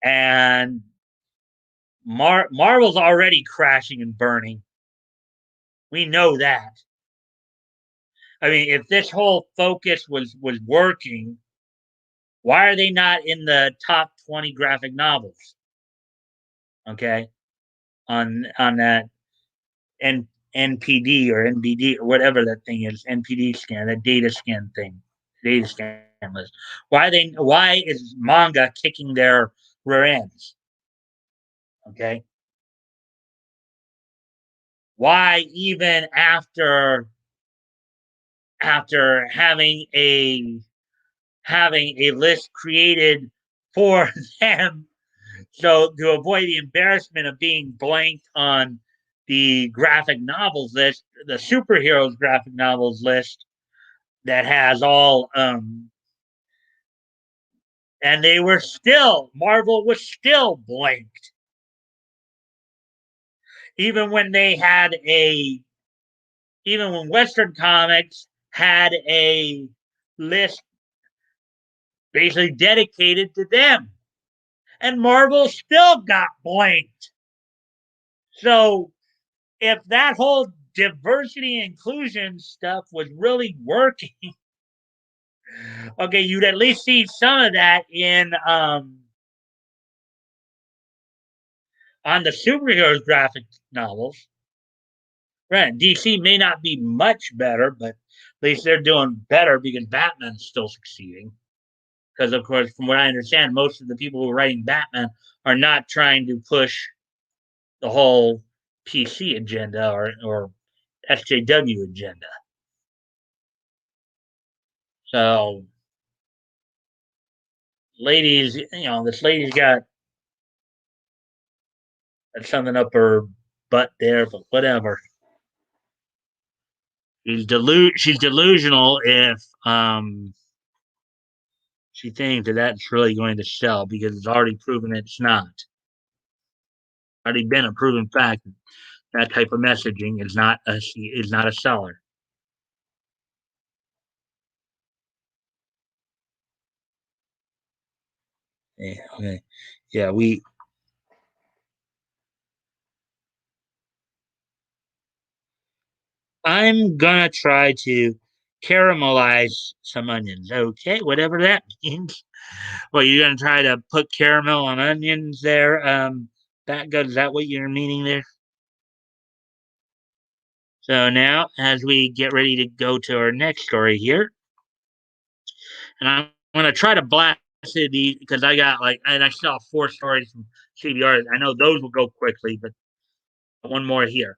And Marvel's already crashing and burning. We know that. I mean, if this whole focus was working, why are they not in the top 20 graphic novels? Okay, on that N, NPD or NBD or whatever that thing is, NPD scan, that data scan list. Why is manga kicking their rear ends? Okay, why even after having a list created for them, so to avoid the embarrassment of being blanked on the graphic novels list, the superheroes graphic novels list that has all and they were still Marvel was still blanked. Even when they had a even when Western Comics had a list basically dedicated to them. And Marvel still got blanked. So if that whole diversity and inclusion stuff was really working, okay, you'd at least see some of that in on the superheroes graphic novels. Right. DC may not be much better, but at least they're doing better because Batman's still succeeding. Because of course, from what I understand, most of the people who are writing Batman are not trying to push the whole PC agenda or SJW agenda. So, ladies, this lady's got something up her butt there, but whatever. She's delusional if she thinks that that's really going to sell because it's already proven it's not. Already been a proven fact that that type of messaging is not a seller. Yeah, okay. Yeah, I'm gonna try to caramelize some onions. Okay, whatever that means. Well, you're gonna try to put caramel on onions there. That good. Is that what you're meaning there? So now, as we get ready to go to our next story here, and I'm going to try to blast it because I got like, and I saw 4 stories from CBR. I know those will go quickly, but one more here.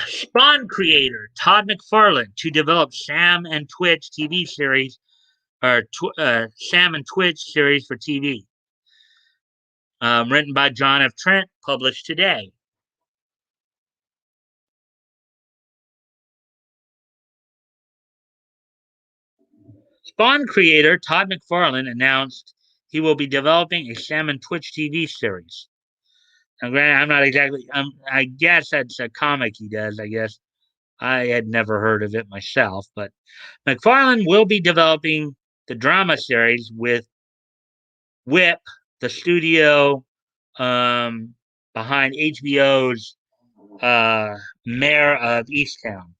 Spawn creator Todd McFarlane to develop Sam and Twitch TV series or Sam and Twitch series for TV. Written by John F. Trent, published today. Spawn creator Todd McFarlane announced he will be developing a Sam and Twitch TV series. Now, granted, I'm not exactly. I guess that's a comic he does. I guess I had never heard of it myself, but McFarlane will be developing the drama series with Whip, the studio um, behind HBO's Mayor of Easttown.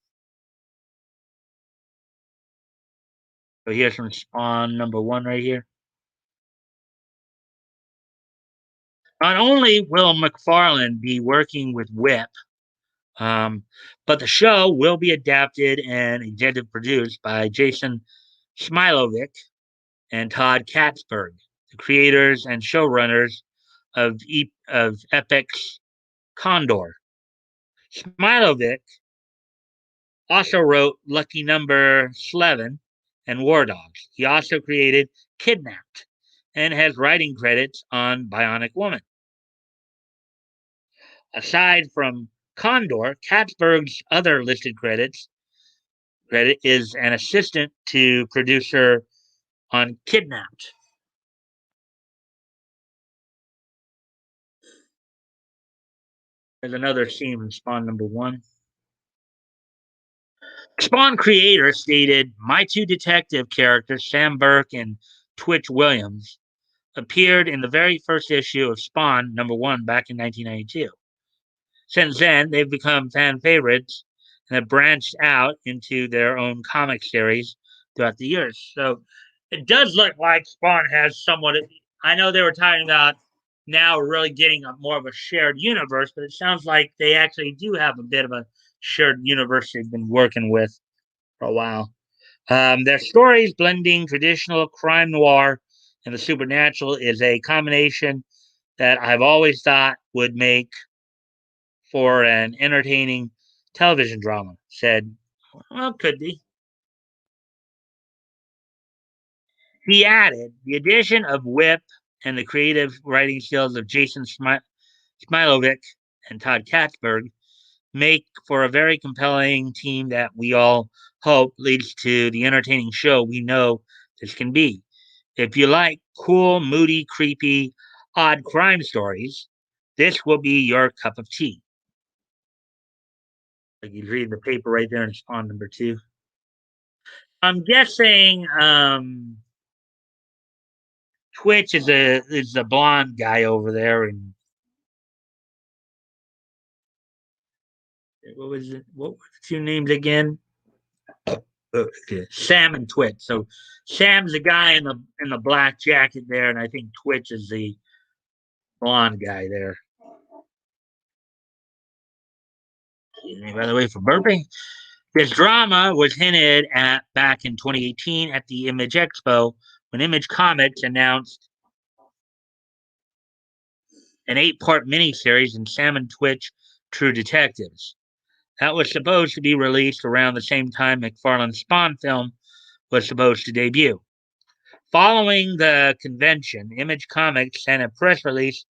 So here's some Spawn #1 right here. Not only will McFarlane be working with Whip, um, but the show will be adapted and executive produced by Jason Smilovic and Todd Katzberg, the creators and showrunners of Epic's Condor. Smilovic also wrote Lucky Number 11 and War Dogs. He also created Kidnapped and has writing credits on Bionic Woman. Aside from Condor, Katzberg's other listed credit is an assistant to producer on Kidnapped. There's another scene from Spawn #1. Spawn creator stated, "My two detective characters, Sam Burke and Twitch Williams, appeared in the very first issue of Spawn #1 back in 1992. Since then, they've become fan favorites and have branched out into their own comic series throughout the years." So it does look like Spawn has somewhat. I know they were talking about now really getting a more of a shared universe, but it sounds like they actually do have a bit of a shared universe they've been working with for a while. Their stories blending traditional crime noir and the supernatural is a combination that I've always thought would make for an entertaining television drama. Said, well, could be. He added, the addition of Whip and the creative writing skills of Jason Smilovic and Todd Katzberg make for a very compelling team that we all hope leads to the entertaining show we know this can be. If you like cool, moody, creepy, odd crime stories, this will be your cup of tea. Like you read the paper right there in Spawn #2. I'm guessing Twitch is a blonde guy over there, and what was it? What were the two names again? Okay. Sam and Twitch. So Sam's the guy in the black jacket there, and I think Twitch is the blonde guy there. By the way, for burping, this drama was hinted at back in 2018 at the Image Expo when Image Comics announced an 8-part miniseries in Sam and Twitch True Detectives. That was supposed to be released around the same time McFarlane's Spawn film was supposed to debut. Following the convention, Image Comics sent a press release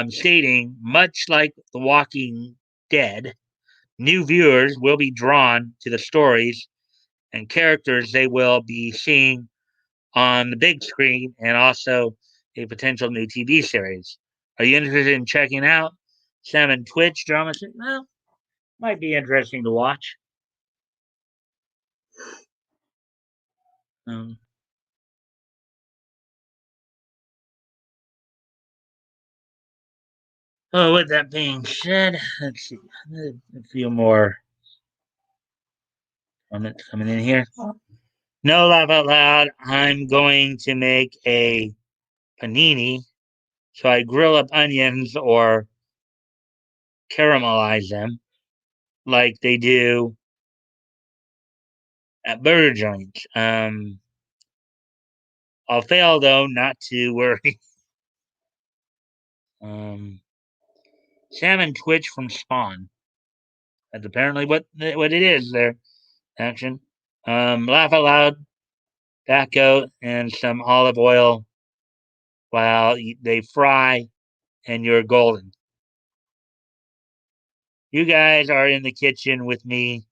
stating, much like The Walking Dead, new viewers will be drawn to the stories and characters they will be seeing on the big screen and also a potential new TV series. Are you interested in checking out Sam and Twitch drama? Well, might be interesting to watch. Um, oh, with that being said, let's see. A few more comments coming in here. No laugh out loud. I'm going to make a panini. So I grill up onions or caramelize them like they do at burger joints. I'll fail though, not to worry. Um, Salmon Twitch from Spawn. That's apparently what it is. There, action. Laugh out loud, back out, and some olive oil while they fry, and you're golden. You guys are in the kitchen with me,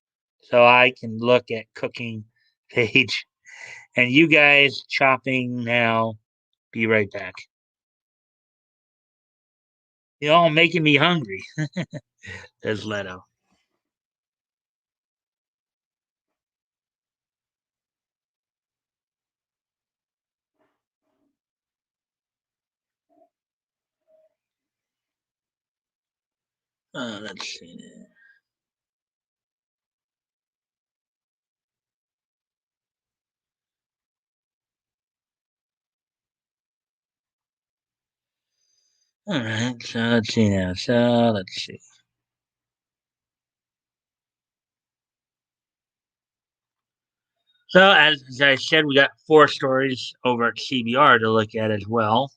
so I can look at cooking page, and you guys chopping now. Be right back. You're all making me hungry. There's Leto. Let's see. All right, so let's see now. So let's see. So as I said, we got four stories over at CBR to look at as well.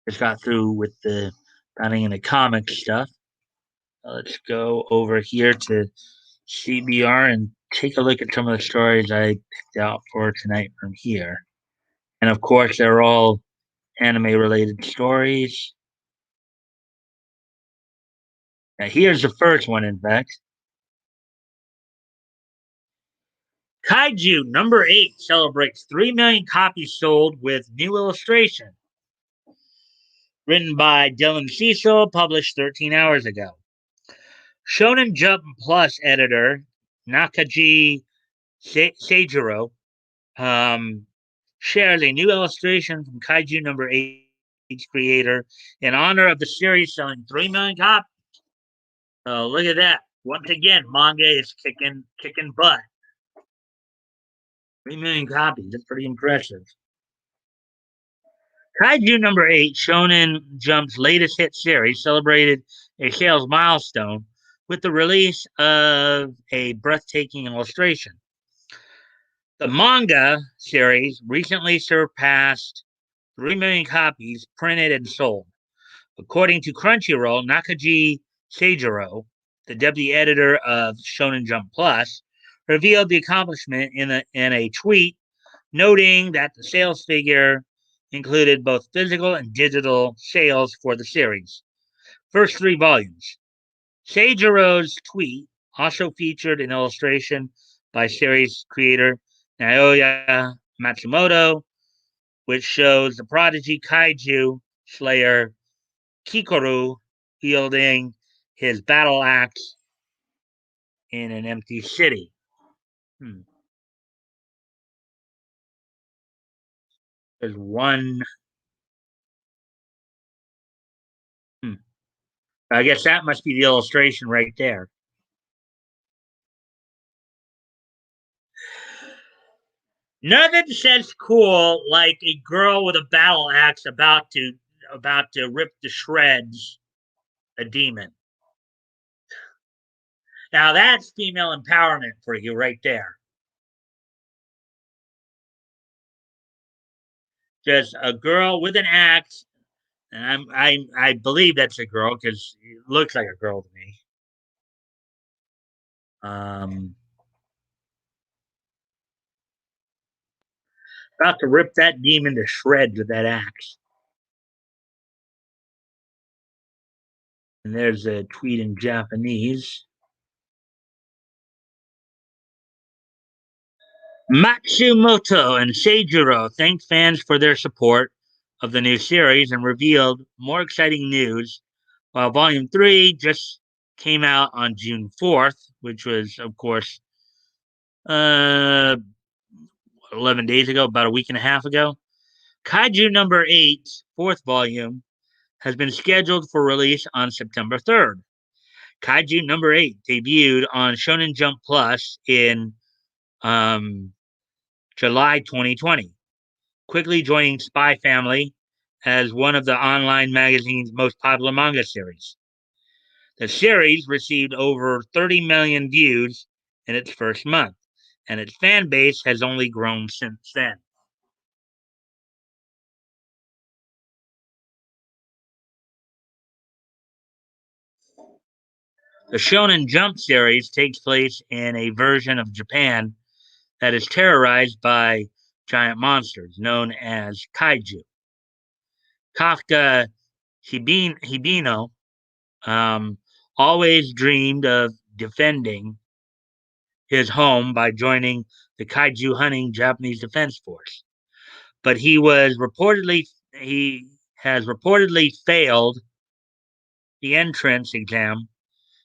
Just got through with the running in the comic stuff. Let's go over here to CBR and take a look at some of the stories I picked out for tonight from here. And of course, they're all anime related stories. Now, here's the first one, in fact. Kaiju number 8 celebrates 3 million copies sold with new illustration. Written by Dylan Cecil, published 13 hours ago. Shonen Jump Plus editor Nakaji Seijiro shares a new illustration from Kaiju number 8's creator in honor of the series selling 3 million copies. Look at that. Once again, manga is kicking butt. 3 million copies. That's pretty impressive. Kaiju number 8, Shonen Jump's latest hit series, celebrated a sales milestone with the release of a breathtaking illustration. The manga series recently surpassed 3 million copies printed and sold. According to Crunchyroll, Nakaji Seijiro, the deputy editor of Shonen Jump Plus, revealed the accomplishment in a tweet, noting that the sales figure included both physical and digital sales for the series. First 3 volumes. Seijiro's tweet also featured an illustration by series creator Naoya Matsumoto, which shows the prodigy kaiju slayer Kikoru wielding his battle axe in an empty city. There's one. Hmm. I guess that must be the illustration right there. Nothing says cool like a girl with a battle axe about to rip to shreds a demon. Now that's female empowerment for you right there. Just a girl with an axe, and I believe that's a girl because it looks like a girl to me. Um, About to rip that demon to shreds with that axe. And there's a tweet in Japanese. Matsumoto and Seijiro thanked fans for their support of the new series and revealed more exciting news, while Volume 3 just came out on June 4th, which was, of course, uh, 11 days ago, about a week and a half ago. Kaiju number 8's fourth volume has been scheduled for release on September 3rd. Kaiju number 8 debuted on Shonen Jump Plus in um, July 2020, quickly joining Spy Family as one of the online magazine's most popular manga series. The series received over 30 million views in its first month, and its fan base has only grown since then. The Shonen Jump series takes place in a version of Japan that is terrorized by giant monsters known as kaiju. Kafka Hibino um, always dreamed of defending his home by joining the kaiju hunting Japanese Defense Force. But he has reportedly failed the entrance exam.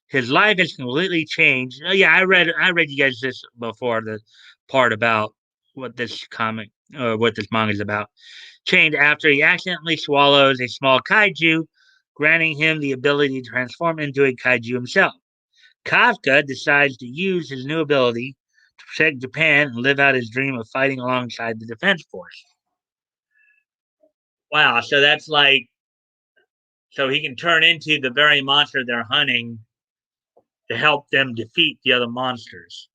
His life has completely changed. Oh, yeah, I read you guys this before, the part about what this comic or what this manga is about. Changed after he accidentally swallows a small kaiju, granting him the ability to transform into a kaiju himself. Kafka decides to use his new ability to protect Japan and live out his dream of fighting alongside the Defense Force. Wow, so that's like, so he can turn into the very monster they're hunting to help them defeat the other monsters.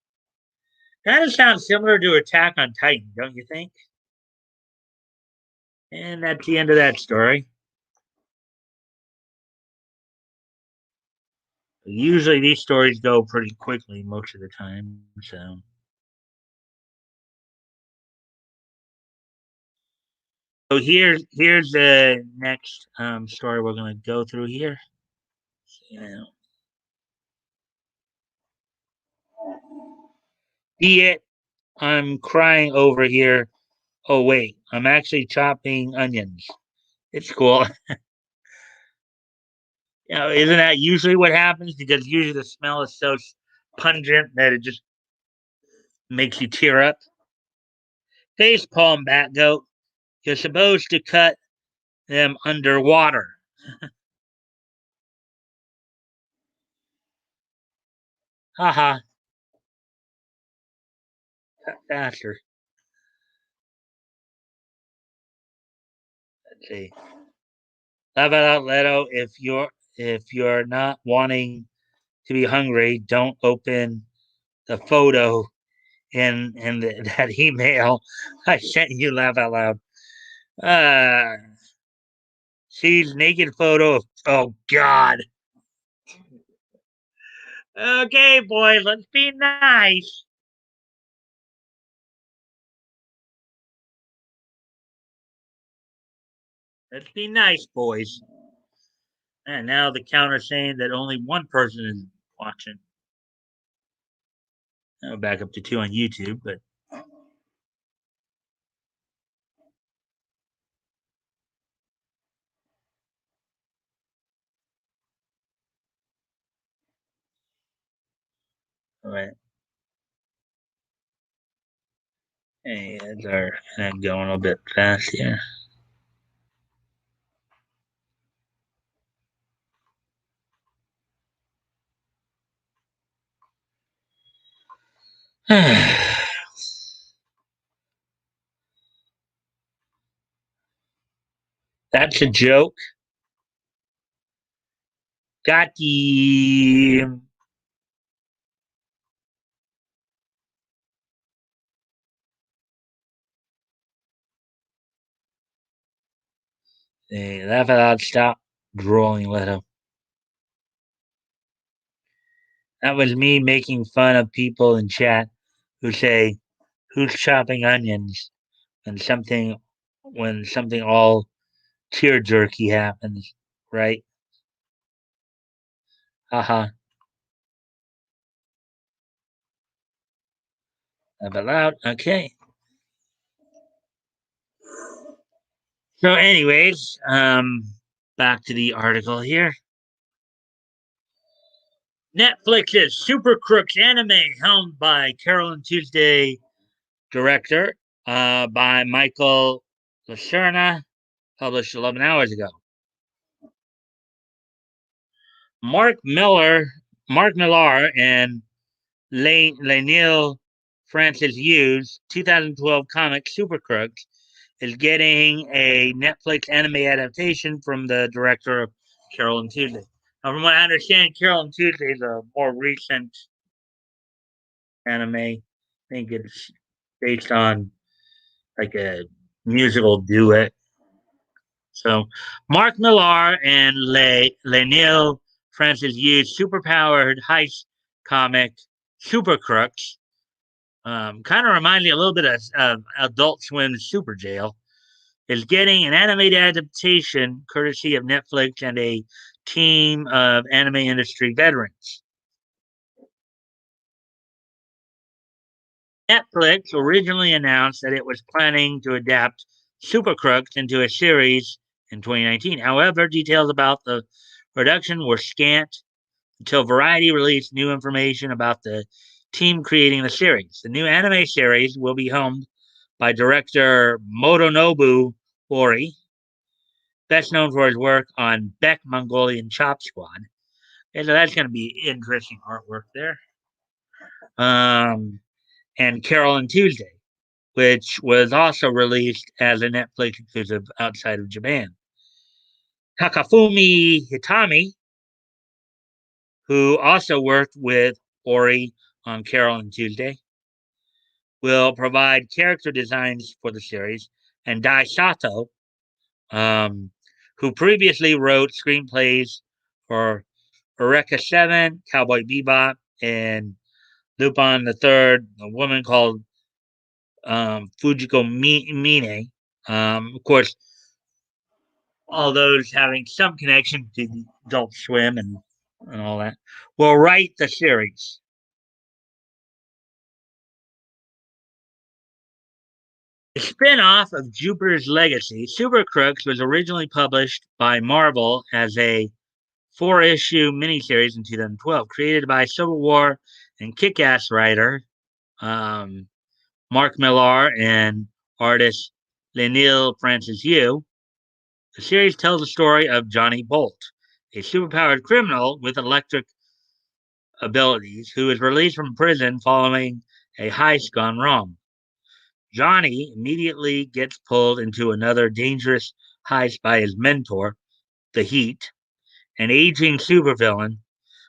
Kind of sounds similar to Attack on Titan, don't you think? And that's the end of that story. Usually these stories go pretty quickly most of the time. So here's the next story we're gonna go through here. Yeah. See it? I'm crying over here. Oh wait, I'm actually chopping onions. It's cool. Isn't that usually what happens? Because usually the smell is so pungent that it just makes you tear up. Face palm bat goat. You're supposed to cut them underwater. Haha. Cut faster. Let's see. How about Leto? If you're not wanting to be hungry, don't open the photo that email I sent you. Laugh out loud. Uh, sees naked photo of. Oh God. Okay, boys, let's be nice. Let's be nice, boys. And now the counter saying that only one person is watching. I'll back up to two on YouTube, but all right. Hey, that's our going a little bit fast here. That's a joke. Got the laugh it out. Stop drooling, Leto. That was me making fun of people in chat who say, "Who's chopping onions?" when something all tear jerky happens, right? Haha. Laugh out loud. Okay. So, anyways, back to the article here. Netflix's Super Crooks anime, helmed by Carolyn Tuesday, director, by Michael Lacerna, published 11 hours ago. Mark Miller, Mark Millar, and Lanil Francis Hughes' 2012 comic Super Crooks is getting a Netflix anime adaptation from the director of Carolyn Tuesday. Now, from what I understand, Carolyn Tuesday is a more recent anime. I think it's based on like a musical duet. So, Mark Millar and Lenil Francis Yu's superpowered heist comic Super Crooks. Kind of reminds me a little bit of Adult Swim's Super Jail. Is getting an animated adaptation courtesy of Netflix and a team of anime industry veterans. Netflix originally announced that it was planning to adapt Super Crooks into a series in 2019. However, details about the production were scant until Variety released new information about the team creating the series. The new anime series will be helmed by director Motonobu Ori, best known for his work on Beck Mongolian Chop Squad. And so that's going to be interesting artwork there. And Carol and Tuesday, which was also released as a Netflix exclusive outside of Japan. Takafumi Hitami, who also worked with Ori on Carol and Tuesday, will provide character designs for the series, and Dai Sato, um, who previously wrote screenplays for Eureka 7, Cowboy Bebop, and Lupin the Third, a woman called Fujiko Mine. Of course, all those having some connection to Adult Swim and all that, will write the series. A spin-off of Jupiter's Legacy, Super Crooks was originally published by Marvel as a four-issue miniseries in 2012, created by Civil War and Kick-Ass writer um, Mark Millar and artist Lenil Francis Yu. The series tells the story of Johnny Bolt, a superpowered criminal with electric abilities who is released from prison following a heist gone wrong. Johnny immediately gets pulled into another dangerous heist by his mentor, the Heat, an aging supervillain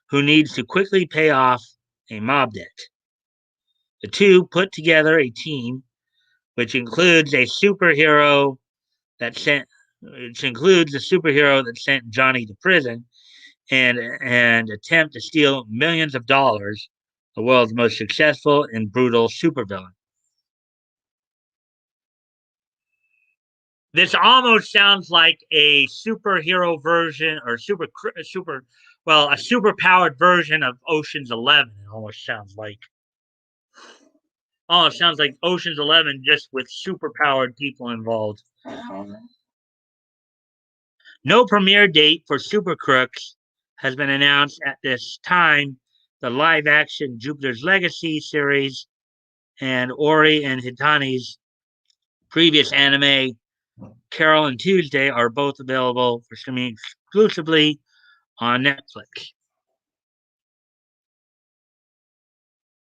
who needs to quickly pay off a mob debt. The two put together a team which includes a superhero that sent Johnny to prison and attempt to steal millions of dollars, the world's most successful and brutal supervillain. This almost sounds like a superhero version or a super powered version of Ocean's 11. It almost sounds like Ocean's 11 just with super powered people involved. No premiere date for Super Crooks has been announced at this time. The live action Jupiter's Legacy series and Ori and Hitani's previous anime, Carol and Tuesday, are both available for streaming exclusively on Netflix.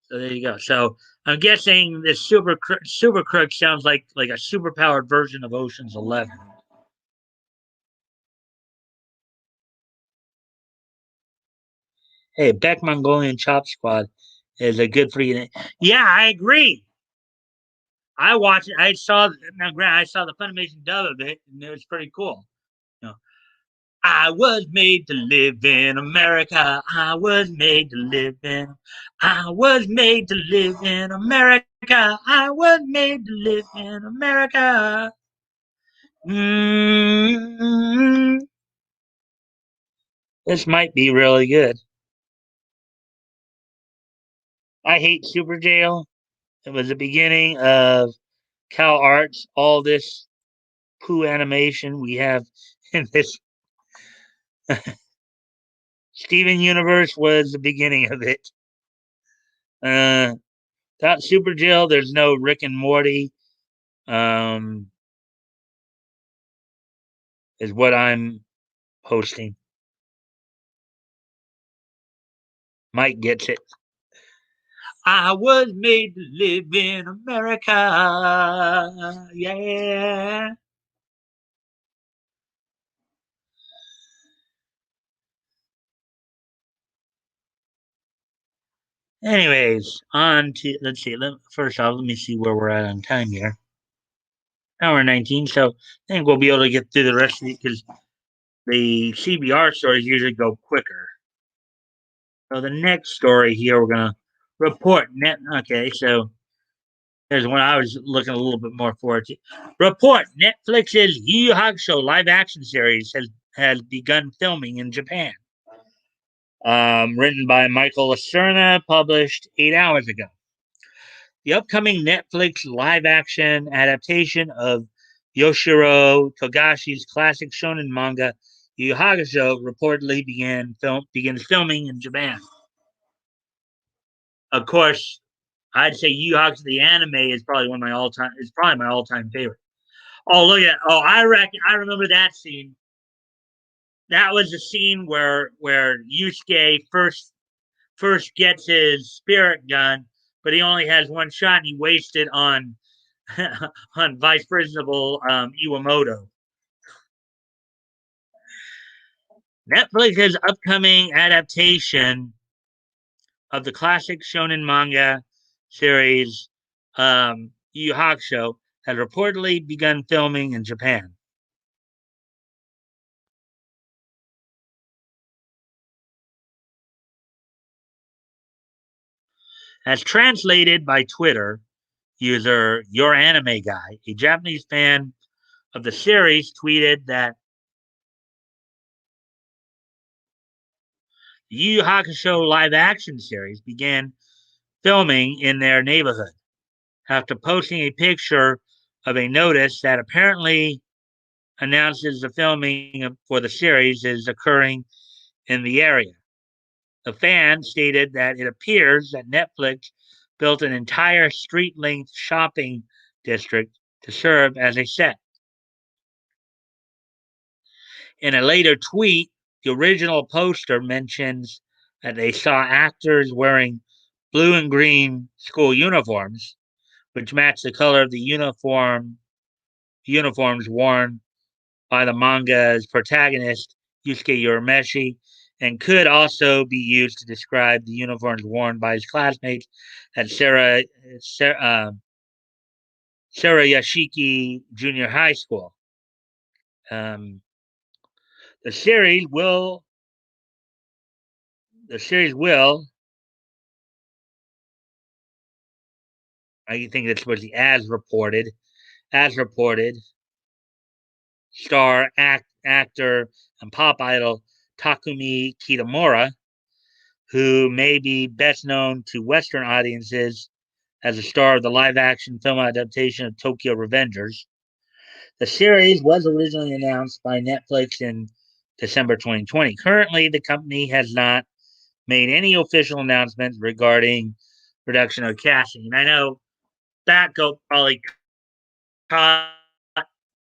So there you go. So I'm guessing this Super Crook sounds like a super powered version of Ocean's 11. Hey, Beck Mongolian Chop Squad is a good freaking. Yeah, I agree. I watched it. I saw the Funimation dub of it, and it was pretty cool. You know, I was made to live in America. I was made to live in. I was made to live in America. I was made to live in America. Mm, this might be really good. I hate Super Jail. It was the beginning of Cal Arts. All this poo animation we have in this Steven Universe was the beginning of it. Uh, without Super Jail, there's no Rick and Morty. Um, is what I'm posting. Mike gets it. I was made to live in America. Yeah. Anyways, on to let's see. First off, let me see where we're at on time here. Hour 19. So I think we'll be able to get through the rest of it because the CBR stories usually go quicker. So the next story here, we're gonna report net. Okay, so there's one I was looking a little bit more forward to. Report: Netflix's Yu Yu Hakusho live action series has begun filming in Japan. Written by Michael Lacerna, published 8 hours ago. The upcoming Netflix live action adaptation of Yoshiro Togashi's classic shonen manga Yu Yu Hakusho reportedly begins filming in Japan. Of course, I'd say Yu Yu Hakusho the anime is probably one of my all time. It's probably my all time favorite. Oh, look at! Oh, I remember that scene. That was the scene where Yusuke first gets his spirit gun, but he only has one shot, and he wasted on on Vice Principal Iwamoto. Netflix's upcoming adaptation of the classic shonen manga series Yu Yu Hakusho has reportedly begun filming in Japan. As translated by Twitter user Your Anime Guy, a Japanese fan of the series tweeted that the Yu Yu Hakusho live action series began filming in their neighborhood after posting a picture of a notice that apparently announces the filming for the series is occurring in the area. The fan stated that it appears that Netflix built an entire street length shopping district to serve as a set. In a later tweet, the original poster mentions that they saw actors wearing blue and green school uniforms, which match the color of the uniforms worn by the manga's protagonist, Yusuke Urameshi, and could also be used to describe the uniforms worn by his classmates at Sarah Yashiki Junior High School. Um, the series will the series will I think that's supposed to be as reported actor and pop idol Takumi Kitamura, who may be best known to Western audiences as a star of the live action film adaptation of Tokyo Revengers. The series was originally announced by Netflix in December 2020. Currently, the company has not made any official announcements regarding production or casting. And I know Batgo probably caught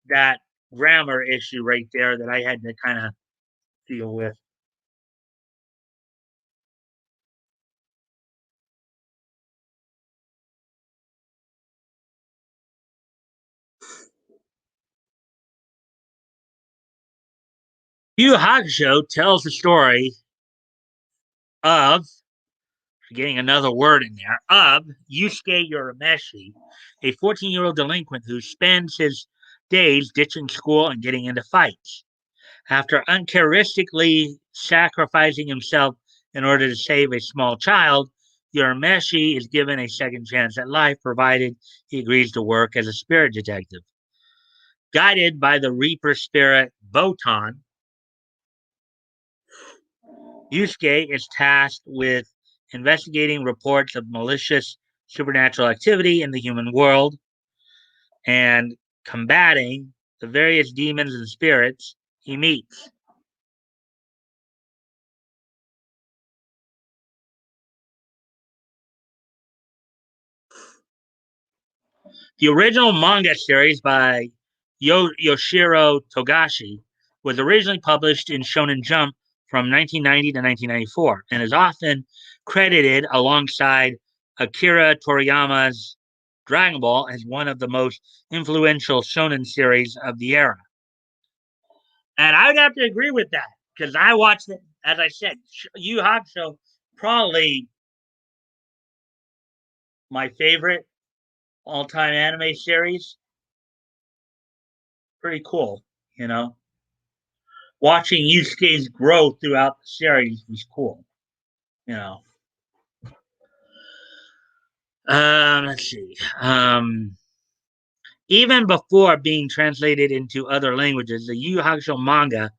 that grammar issue right there that I had to kind of deal with. Yu Hakusho tells the story of, getting another word in there, of Yusuke Urameshi, a 14-year-old delinquent who spends his days ditching school and getting into fights. After uncharacteristically sacrificing himself in order to save a small child, Urameshi is given a second chance at life provided he agrees to work as a spirit detective. Guided by the Reaper spirit Botan, Yusuke is tasked with investigating reports of malicious supernatural activity in the human world and combating the various demons and spirits he meets. The original manga series by Yoshiro Togashi was originally published in Shonen Jump from 1990 to 1994 and is often credited alongside Akira Toriyama's Dragon Ball as one of the most influential shonen series of the era. And I would have to agree with that because I watched it, as I said, Yu Hakusho, probably my favorite all time anime series. Pretty cool, you know. Watching Yusuke's growth throughout the series was cool. You know, let's see. Even before being translated into other languages, the Yu Yu Hakusho manga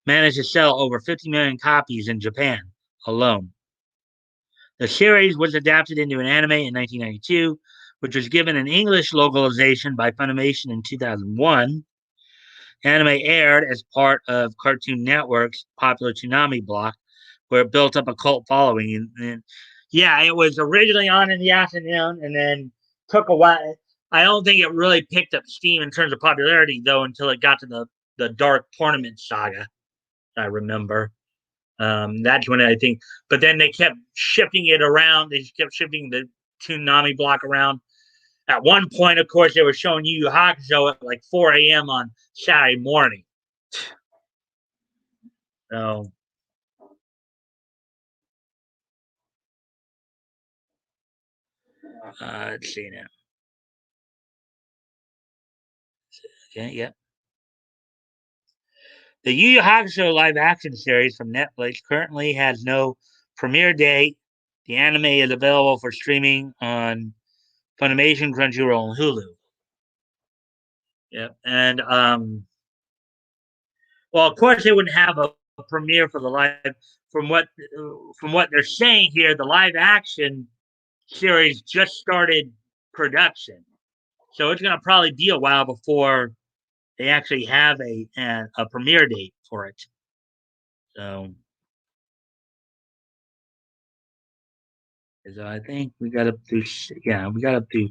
managed to sell over 50 million copies in Japan alone. The series was adapted into an anime in 1992, which was given an English localization by Funimation in 2001. Anime aired as part of Cartoon Network's popular Toonami block, where it built up a cult following. And yeah, it was originally on in the afternoon and then took a while. I don't think it really picked up steam in terms of popularity, though, until it got to the Dark Tournament saga, I remember. That's when I think, but then they kept shifting it around. They kept shifting the Toonami block around. At one point, of course, they were showing Yu Yu Hakusho at like 4 a.m. on Saturday morning. So, let's see now. Okay, yeah. The Yu Yu Hakusho live action series from Netflix currently has no premiere date. The anime is available for streaming on Funimation, Crunchyroll, and Hulu. Yep. And well, of course, they wouldn't have a premiere for the live. From what from what they're saying here, the live action series just started production, so it's going to probably be a while before they actually have a premiere date for it. So, so I think we got up to yeah, we got up to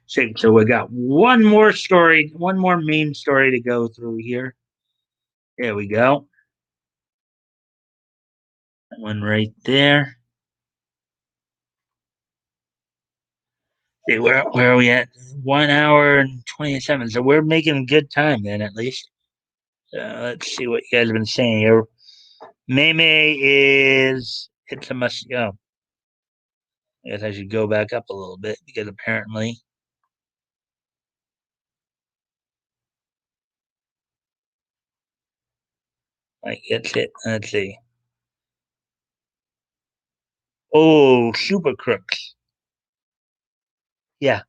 six. So we got one more story, one more main story to go through here. There we go. That one right there. Okay, where are we at? 1 hour and 27. So we're making good time then, at least. Let's see what you guys have been saying here. Meme is it's a must go. I guess I should go back up a little bit because apparently I get it. Let's see. Oh, Super Crooks. Yeah,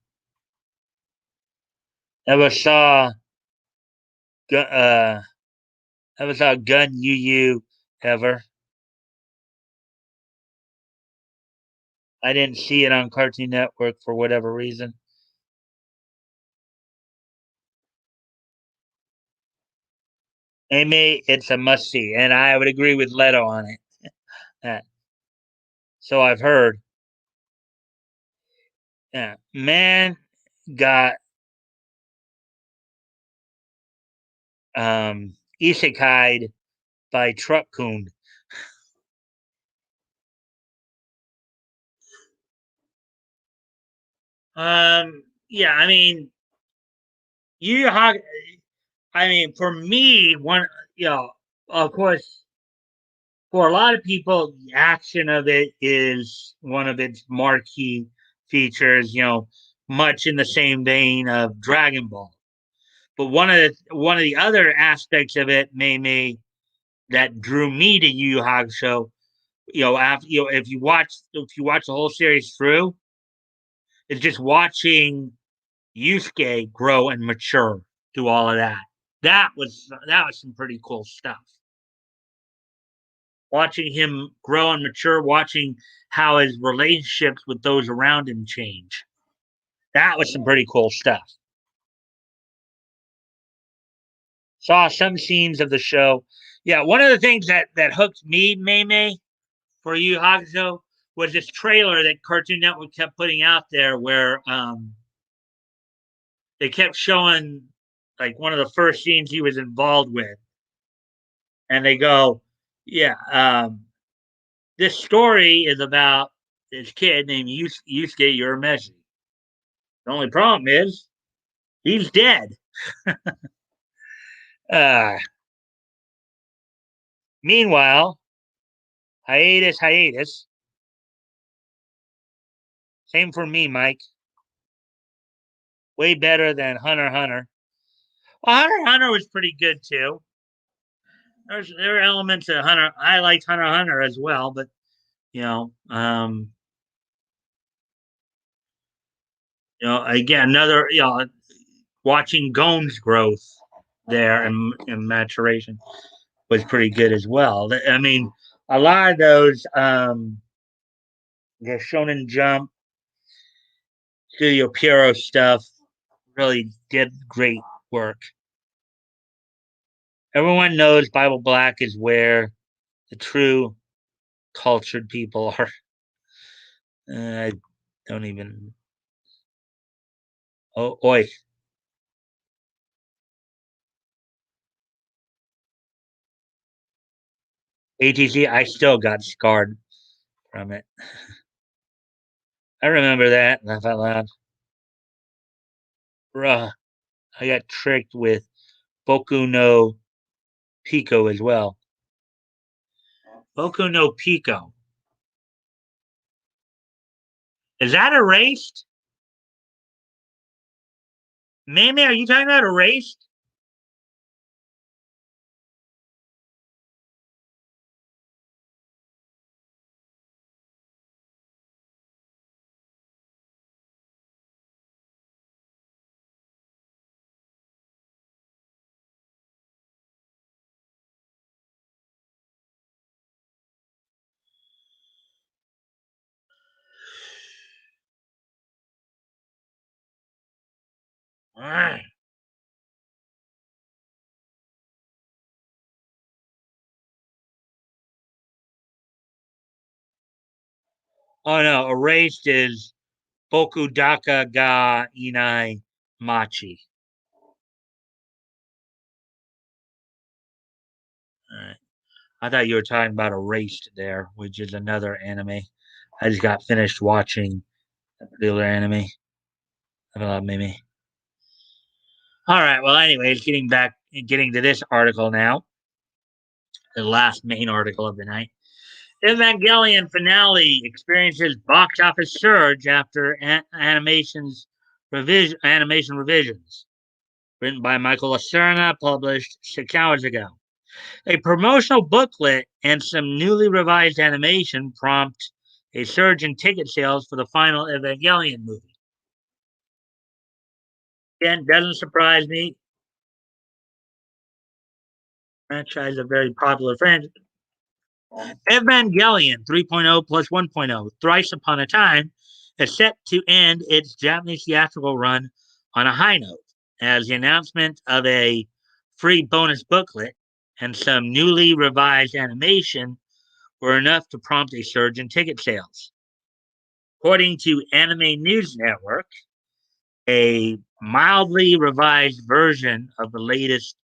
never saw. Uh, never saw Gun Yu Yu ever. I didn't see it on Cartoon Network for whatever reason. Amy, it's a must see, and I would agree with Leto on it. Uh, so I've heard. Yeah, man got isekai'd by Truck Coon. Yeah, I mean, you. I mean, for me, one, you know, of course, for a lot of people, the action of it is one of its marquee features. You know, much in the same vein of Dragon Ball. But one of the other aspects of it, maybe that drew me to Yu Yu Hakusho, after if you watch the whole series through, it's just watching Yusuke grow and mature through all of that. That was some pretty cool stuff. Watching him grow and mature, watching how his relationships with those around him change. That was some pretty cool stuff. Saw some scenes of the show. Yeah, one of the things that hooked me, Mei, for Yu Hakusho was this trailer that Cartoon Network kept putting out there, where they kept showing like one of the first scenes he was involved with, and they go, "Yeah, this story is about this kid named Yusuke Urameshi. The only problem is he's dead." Uh, Meanwhile, hiatus. Same for me, Mike. Way better than Hunter x Hunter. Well, Hunter x Hunter was pretty good too. There were elements of Hunter. I liked Hunter x Hunter as well, but You know, again, another, watching Gomes' growth there and maturation was pretty good as well. I mean, a lot of those, the Shonen Jump, Studio Pierrot stuff really did great work. Everyone knows Bible Black is where the true cultured people are. I don't even. Oh, oi. ATC, I still got scarred from it. I remember that. Laugh out loud. Bruh, I got tricked with Boku no Pico as well. Boku no Pico. Is that erased? Mamie, are you talking about erased? Ah. Oh no, erased is Boku Daka ga Inai Machi. Alright. I thought you were talking about Erased there, which is another anime. I just got finished watching that particular anime. Mimi. All right. Well, anyways, getting to this article now, the last main article of the night. Evangelion finale experiences box office surge after animation revisions. Written by Michael Lacerna, published 6 hours ago. A promotional booklet and some newly revised animation prompt a surge in ticket sales for the final Evangelion movie. Again, doesn't surprise me. Franchise a very popular franchise. Evangelion 3.0 plus 1.0, Thrice Upon a Time, is set to end its Japanese theatrical run on a high note, as the announcement of a free bonus booklet and some newly revised animation were enough to prompt a surge in ticket sales. According to Anime News Network, a mildly revised version of the latest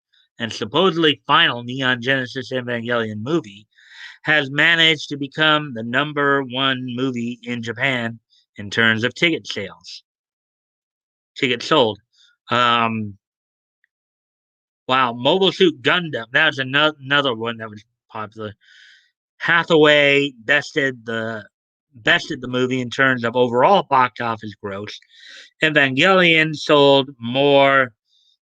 and supposedly final Neon Genesis Evangelion movie has managed to become the number 1 movie in Japan in terms of tickets sold. Um, wow, Mobile Suit Gundam, that was another one that was popular. Hathaway bested the movie in terms of overall box office gross. Evangelion sold more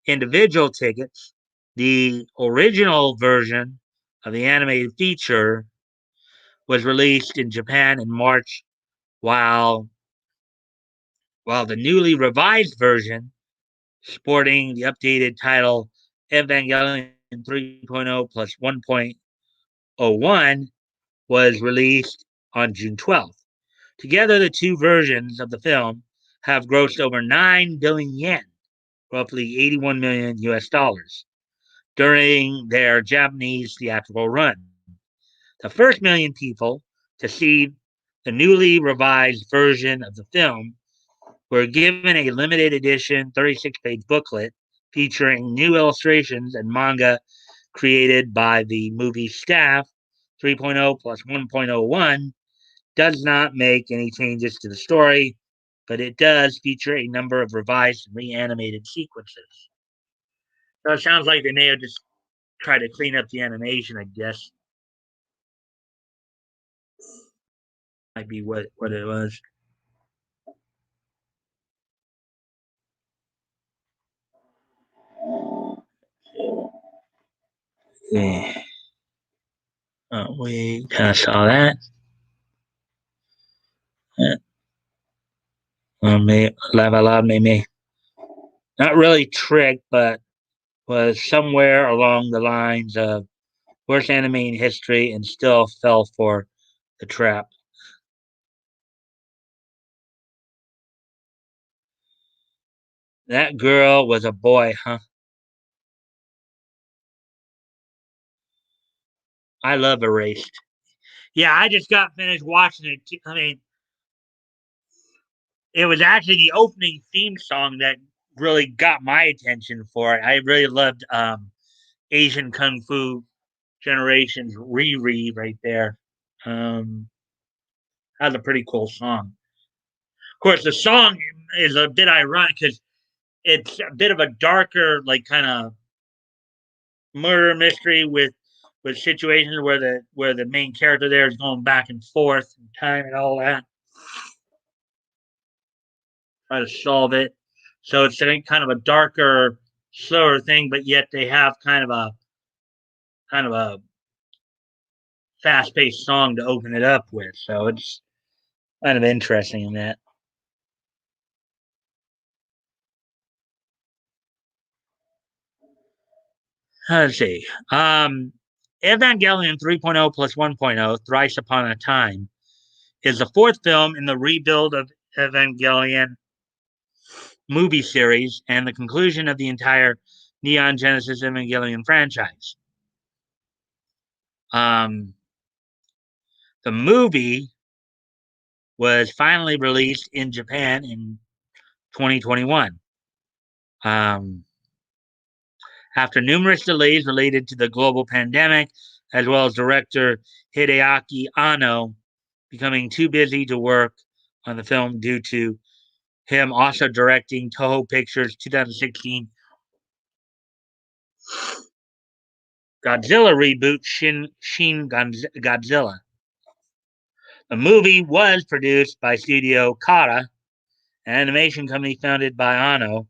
individual tickets. The original version of the animated feature was released in Japan in March, while while the newly revised version, sporting the updated title Evangelion 3.0 plus 1.01, was released on June 12th. Together, the two versions of the film have grossed over 9 billion yen, roughly 81 million US dollars, during their Japanese theatrical run. The first million people to see the newly revised version of the film were given a limited edition 36-page booklet featuring new illustrations and manga created by the movie staff. 3.0 plus 1.01 does not make any changes to the story, but it does feature a number of revised and reanimated sequences. So it sounds like they may have just tried to clean up the animation, I guess. Might be what it was. Yeah. We kind of saw that. Lava La Me. Not really tricked, but was somewhere along the lines of worst anime in history and still fell for the trap. That girl was a boy, huh? I love Erased. Yeah, I just got finished watching it. I mean, it was actually the opening theme song that really got my attention for it. I really loved Asian Kung Fu Generations Riri right there. Um, that's a pretty cool song. Of course, the song is a bit ironic because it's a bit of a darker, like kind of murder mystery with situations where the main character there is going back and forth in time and all that, try to solve it. So it's kind of a darker, slower thing, but yet they have kind of a fast paced song to open it up with. So it's kind of interesting in that. Let's see. Evangelion 3.0 plus 1.0, Thrice Upon a Time, is the fourth film in the rebuild of Evangelion movie series and the conclusion of the entire Neon Genesis Evangelion franchise. Um, the movie was finally released in Japan in 2021. Um, After numerous delays related to the global pandemic, as well as director Hideaki Anno becoming too busy to work on the film due to him also directing Toho Pictures' 2016 Godzilla reboot Shin Godzilla. The movie was produced by Studio Kara, an animation company founded by Anno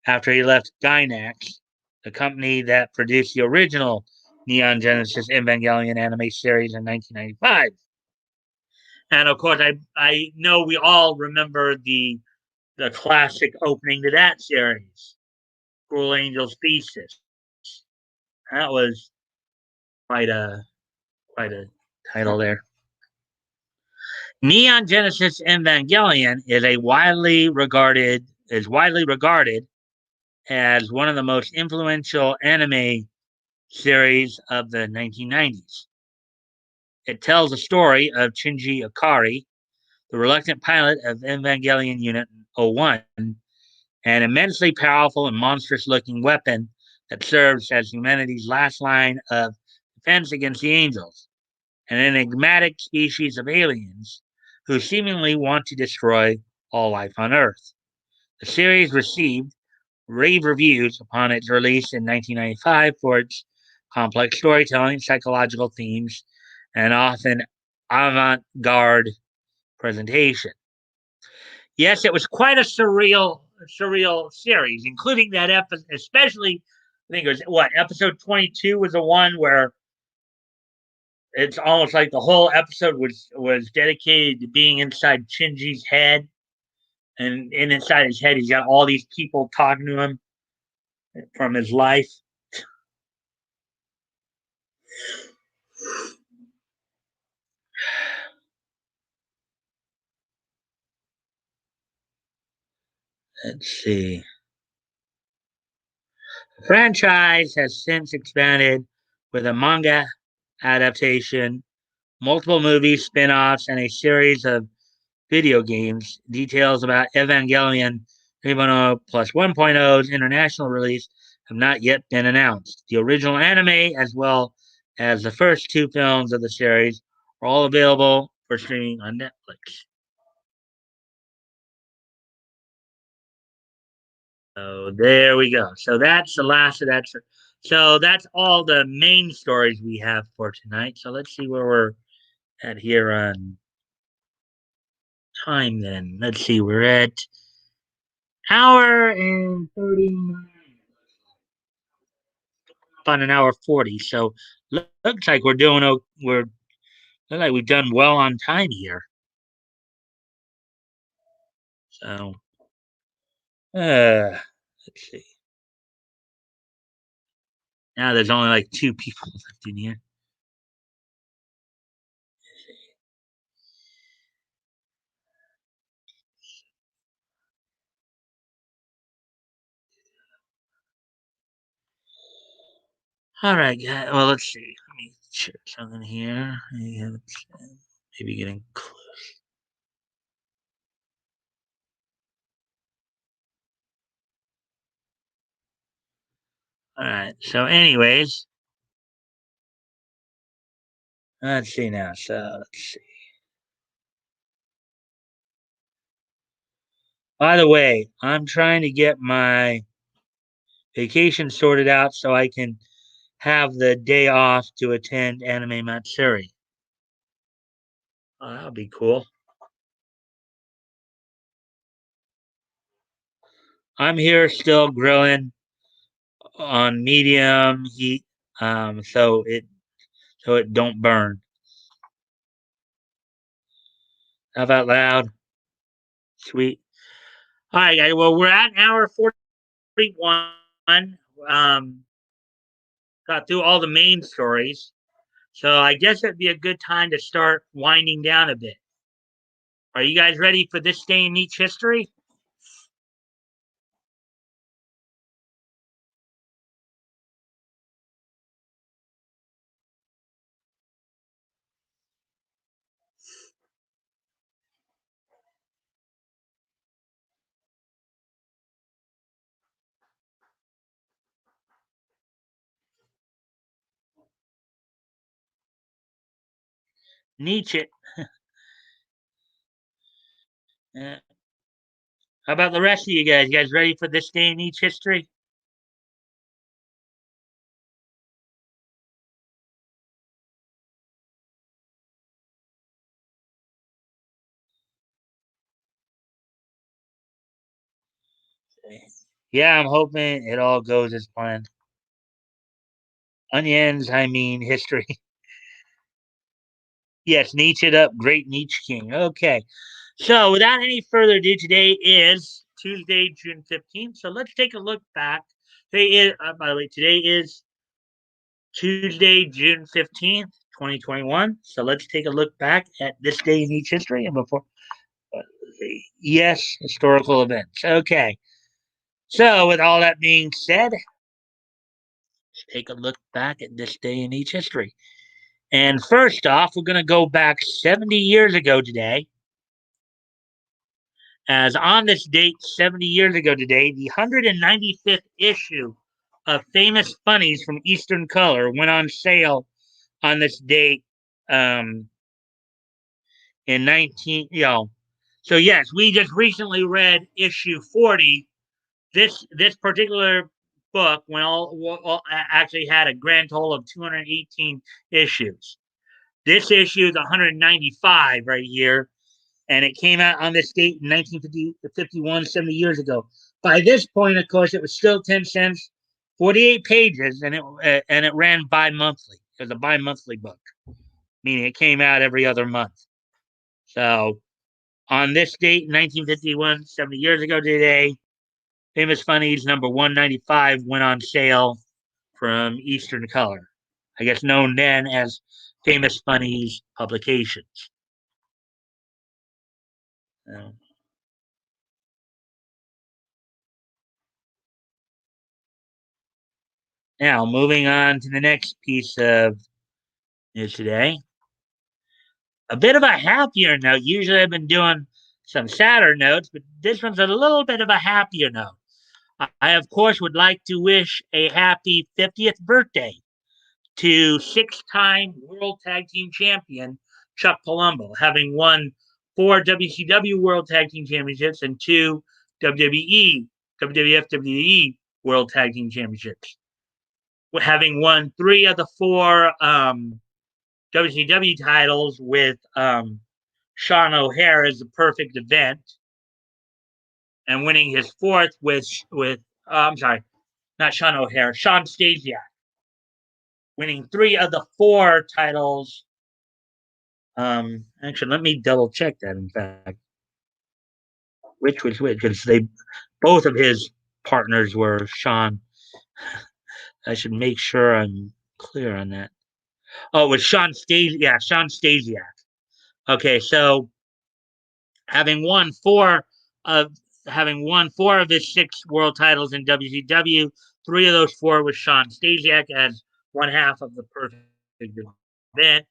after he left Gainax, the company that produced the original Neon Genesis Evangelion anime series in 1995. And of course, I know we all remember the classic opening to that series, Cruel Angel's Thesis. That was quite a quite a title there. Neon Genesis Evangelion is widely regarded as one of the most influential anime series of the 1990s. It tells the story of Shinji Ikari, the reluctant pilot of Evangelion Unit 01, an immensely powerful and monstrous looking weapon that serves as humanity's last line of defense against the angels, an enigmatic species of aliens who seemingly want to destroy all life on Earth. The series received rave reviews upon its release in 1995 for its complex storytelling, psychological themes, and often avant garde presentation. Yes, it was quite a surreal series, including that episode, especially I think it was what episode 22 was the one where it's almost like the whole episode was dedicated to being inside Shinji's head, and inside his head he's got all these people talking to him from his life. Let's see. The franchise has since expanded with a manga adaptation, multiple movies, spin offs, and a series of video games. Details about Evangelion 3.0 plus 1.0's international release have not yet been announced. The original anime, as well as the first two films of the series, are all available for streaming on Netflix. So there we go. So that's the last of that. So that's all the main stories we have for tonight. So let's see where we're at here on time then. Let's see, we're at hour and 39, about an hour 40. So looks like we're looks like we've done well on time here. So, let's see. Now there's only like two people left in here. All right, guys. Well, let's see. Let me check something here. Maybe getting close. All right. So, anyways, let's see now. So, let's see. By the way, I'm trying to get my vacation sorted out so I can have the day off to attend Anime Matsuri. Oh, that'll be cool. I'm here still grilling on medium heat, so it don't burn. How about loud? Sweet. All right, guys. Well, we're at hour 41. Um, got through all the main stories, so I guess it'd be a good time to start winding down a bit. Are you guys ready for this day in Nietzsche history? Nietzsche. Uh, how about the rest of you guys? You guys ready for this day in Nietzsche history? Yeah, I'm hoping it all goes as planned. Onions, I mean history. Yes, Nietzsche it up, great Nietzsche King. Okay. So without any further ado, today is Tuesday, June 15th. So let's take a look back. By the way, today is Tuesday, June 15th, 2021. So let's take a look back at this day in Nietzsche history and before. uh, Yes, historical events. Okay. So with all that being said, let's take a look back at this day in Nietzsche history. And first off, we're going to go back 70 years ago today. As on this date, 70 years ago today, the 195th issue of Famous Funnies from Eastern Color went on sale on this date um, in 19, So yes, we just recently read issue 40. This particular book actually had a grand total of 218 issues. This issue is 195 right here, and it came out on this date in 1951, 70 years ago. By this point, of course, it was still 10 cents, 48 pages, and it ran bi-monthly. It was a bi-monthly book, meaning it came out every other month. So on this date in 1951, 70 years ago today, Famous Funnies number 195 went on sale from Eastern Color. I guess known then as Famous Funnies Publications. Uh, Now, moving on to the next piece of news today. A bit of a happier note. Usually I've been doing some sadder notes, but this one's a little bit of a happier note. I, of course, would like to wish a happy 50th birthday to six-time World Tag Team Champion Chuck Palumbo, having won 4 WCW World Tag Team Championships and 2 WWF WWE World Tag Team Championships, having won 3 of the 4 WCW titles with Sean O'Hare as the perfect event, and winning his fourth with I'm sorry, not Sean O'Hare, Sean Stasiak, winning 3 of the 4 titles. Actually, let me double check that. In fact, which was which because they both of his partners were Sean. I should make sure I'm clear on that. Oh, it was Sean Stasiak. Yeah, Sean Stasiak. Okay, so having won four of having won four of his six world titles in WCW, three of those four was Sean Stasiak as one half of the perfect event,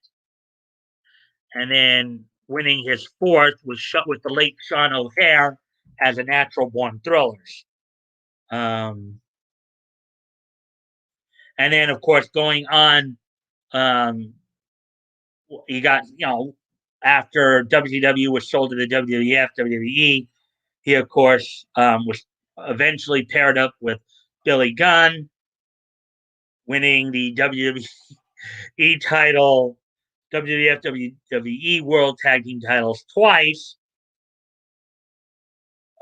and then winning his fourth was shot with the late Sean O'Hare as a natural born thrillers. Um, and then of course going on, um, he got after WCW was sold to the WWF, WWE. He of course was eventually paired up with Billy Gunn, winning the WWE title, WWF, WWE World Tag Team titles twice.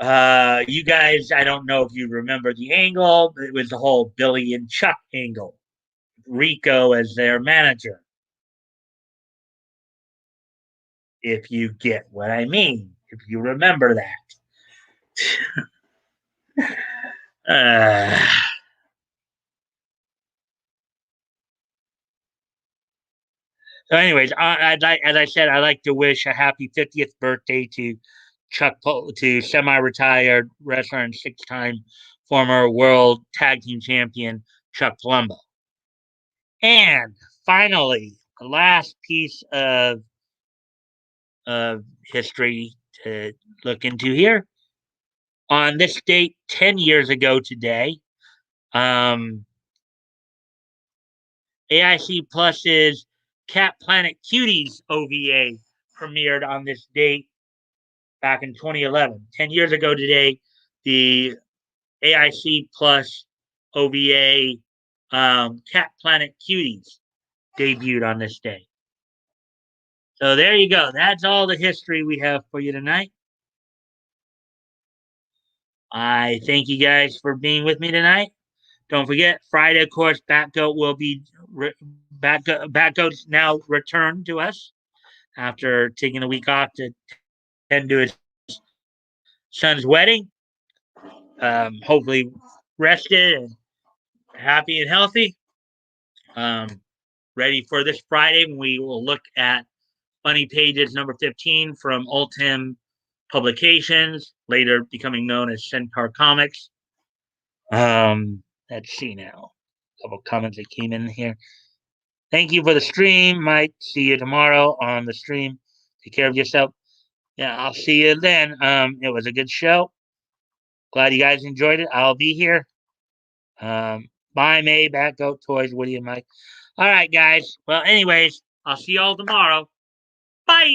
You guys, I don't know if you remember the angle, but it was the whole Billy and Chuck angle. Rico as their manager, if you get what I mean, if you remember that. So, anyways, as I said, I'd like to wish a happy 50th birthday to to semi-retired wrestler and six-time former world tag team champion Chuck Palumbo. And finally, the last piece of history to look into here. On this date, 10 years ago today, um, AIC Plus's Cat Planet Cuties OVA premiered on this date back in 2011. 10 years ago today, the AIC Plus OVA Cat Planet Cuties debuted on this day. So there you go. That's all the history we have for you tonight. I thank you guys for being with me tonight. Don't forget, Friday, of course, Batgoat will be Batgoat's now returned to us after taking a week off to tend to his son's wedding. Hopefully, rested and happy and healthy. Um, ready for this Friday when we will look at Funny Pages number 15 from Ultim Publications, later becoming known as Centaur Comics. Let's see now. A couple comments that came in here. Thank you for the stream, Mike. See you tomorrow on the stream. Take care of yourself. Yeah, I'll see you then. It was a good show. Glad you guys enjoyed it. I'll be here. Bye, May, Batgoat Toys, Woody, and Mike. All right, guys. Well, anyways, I'll see you all tomorrow. Bye.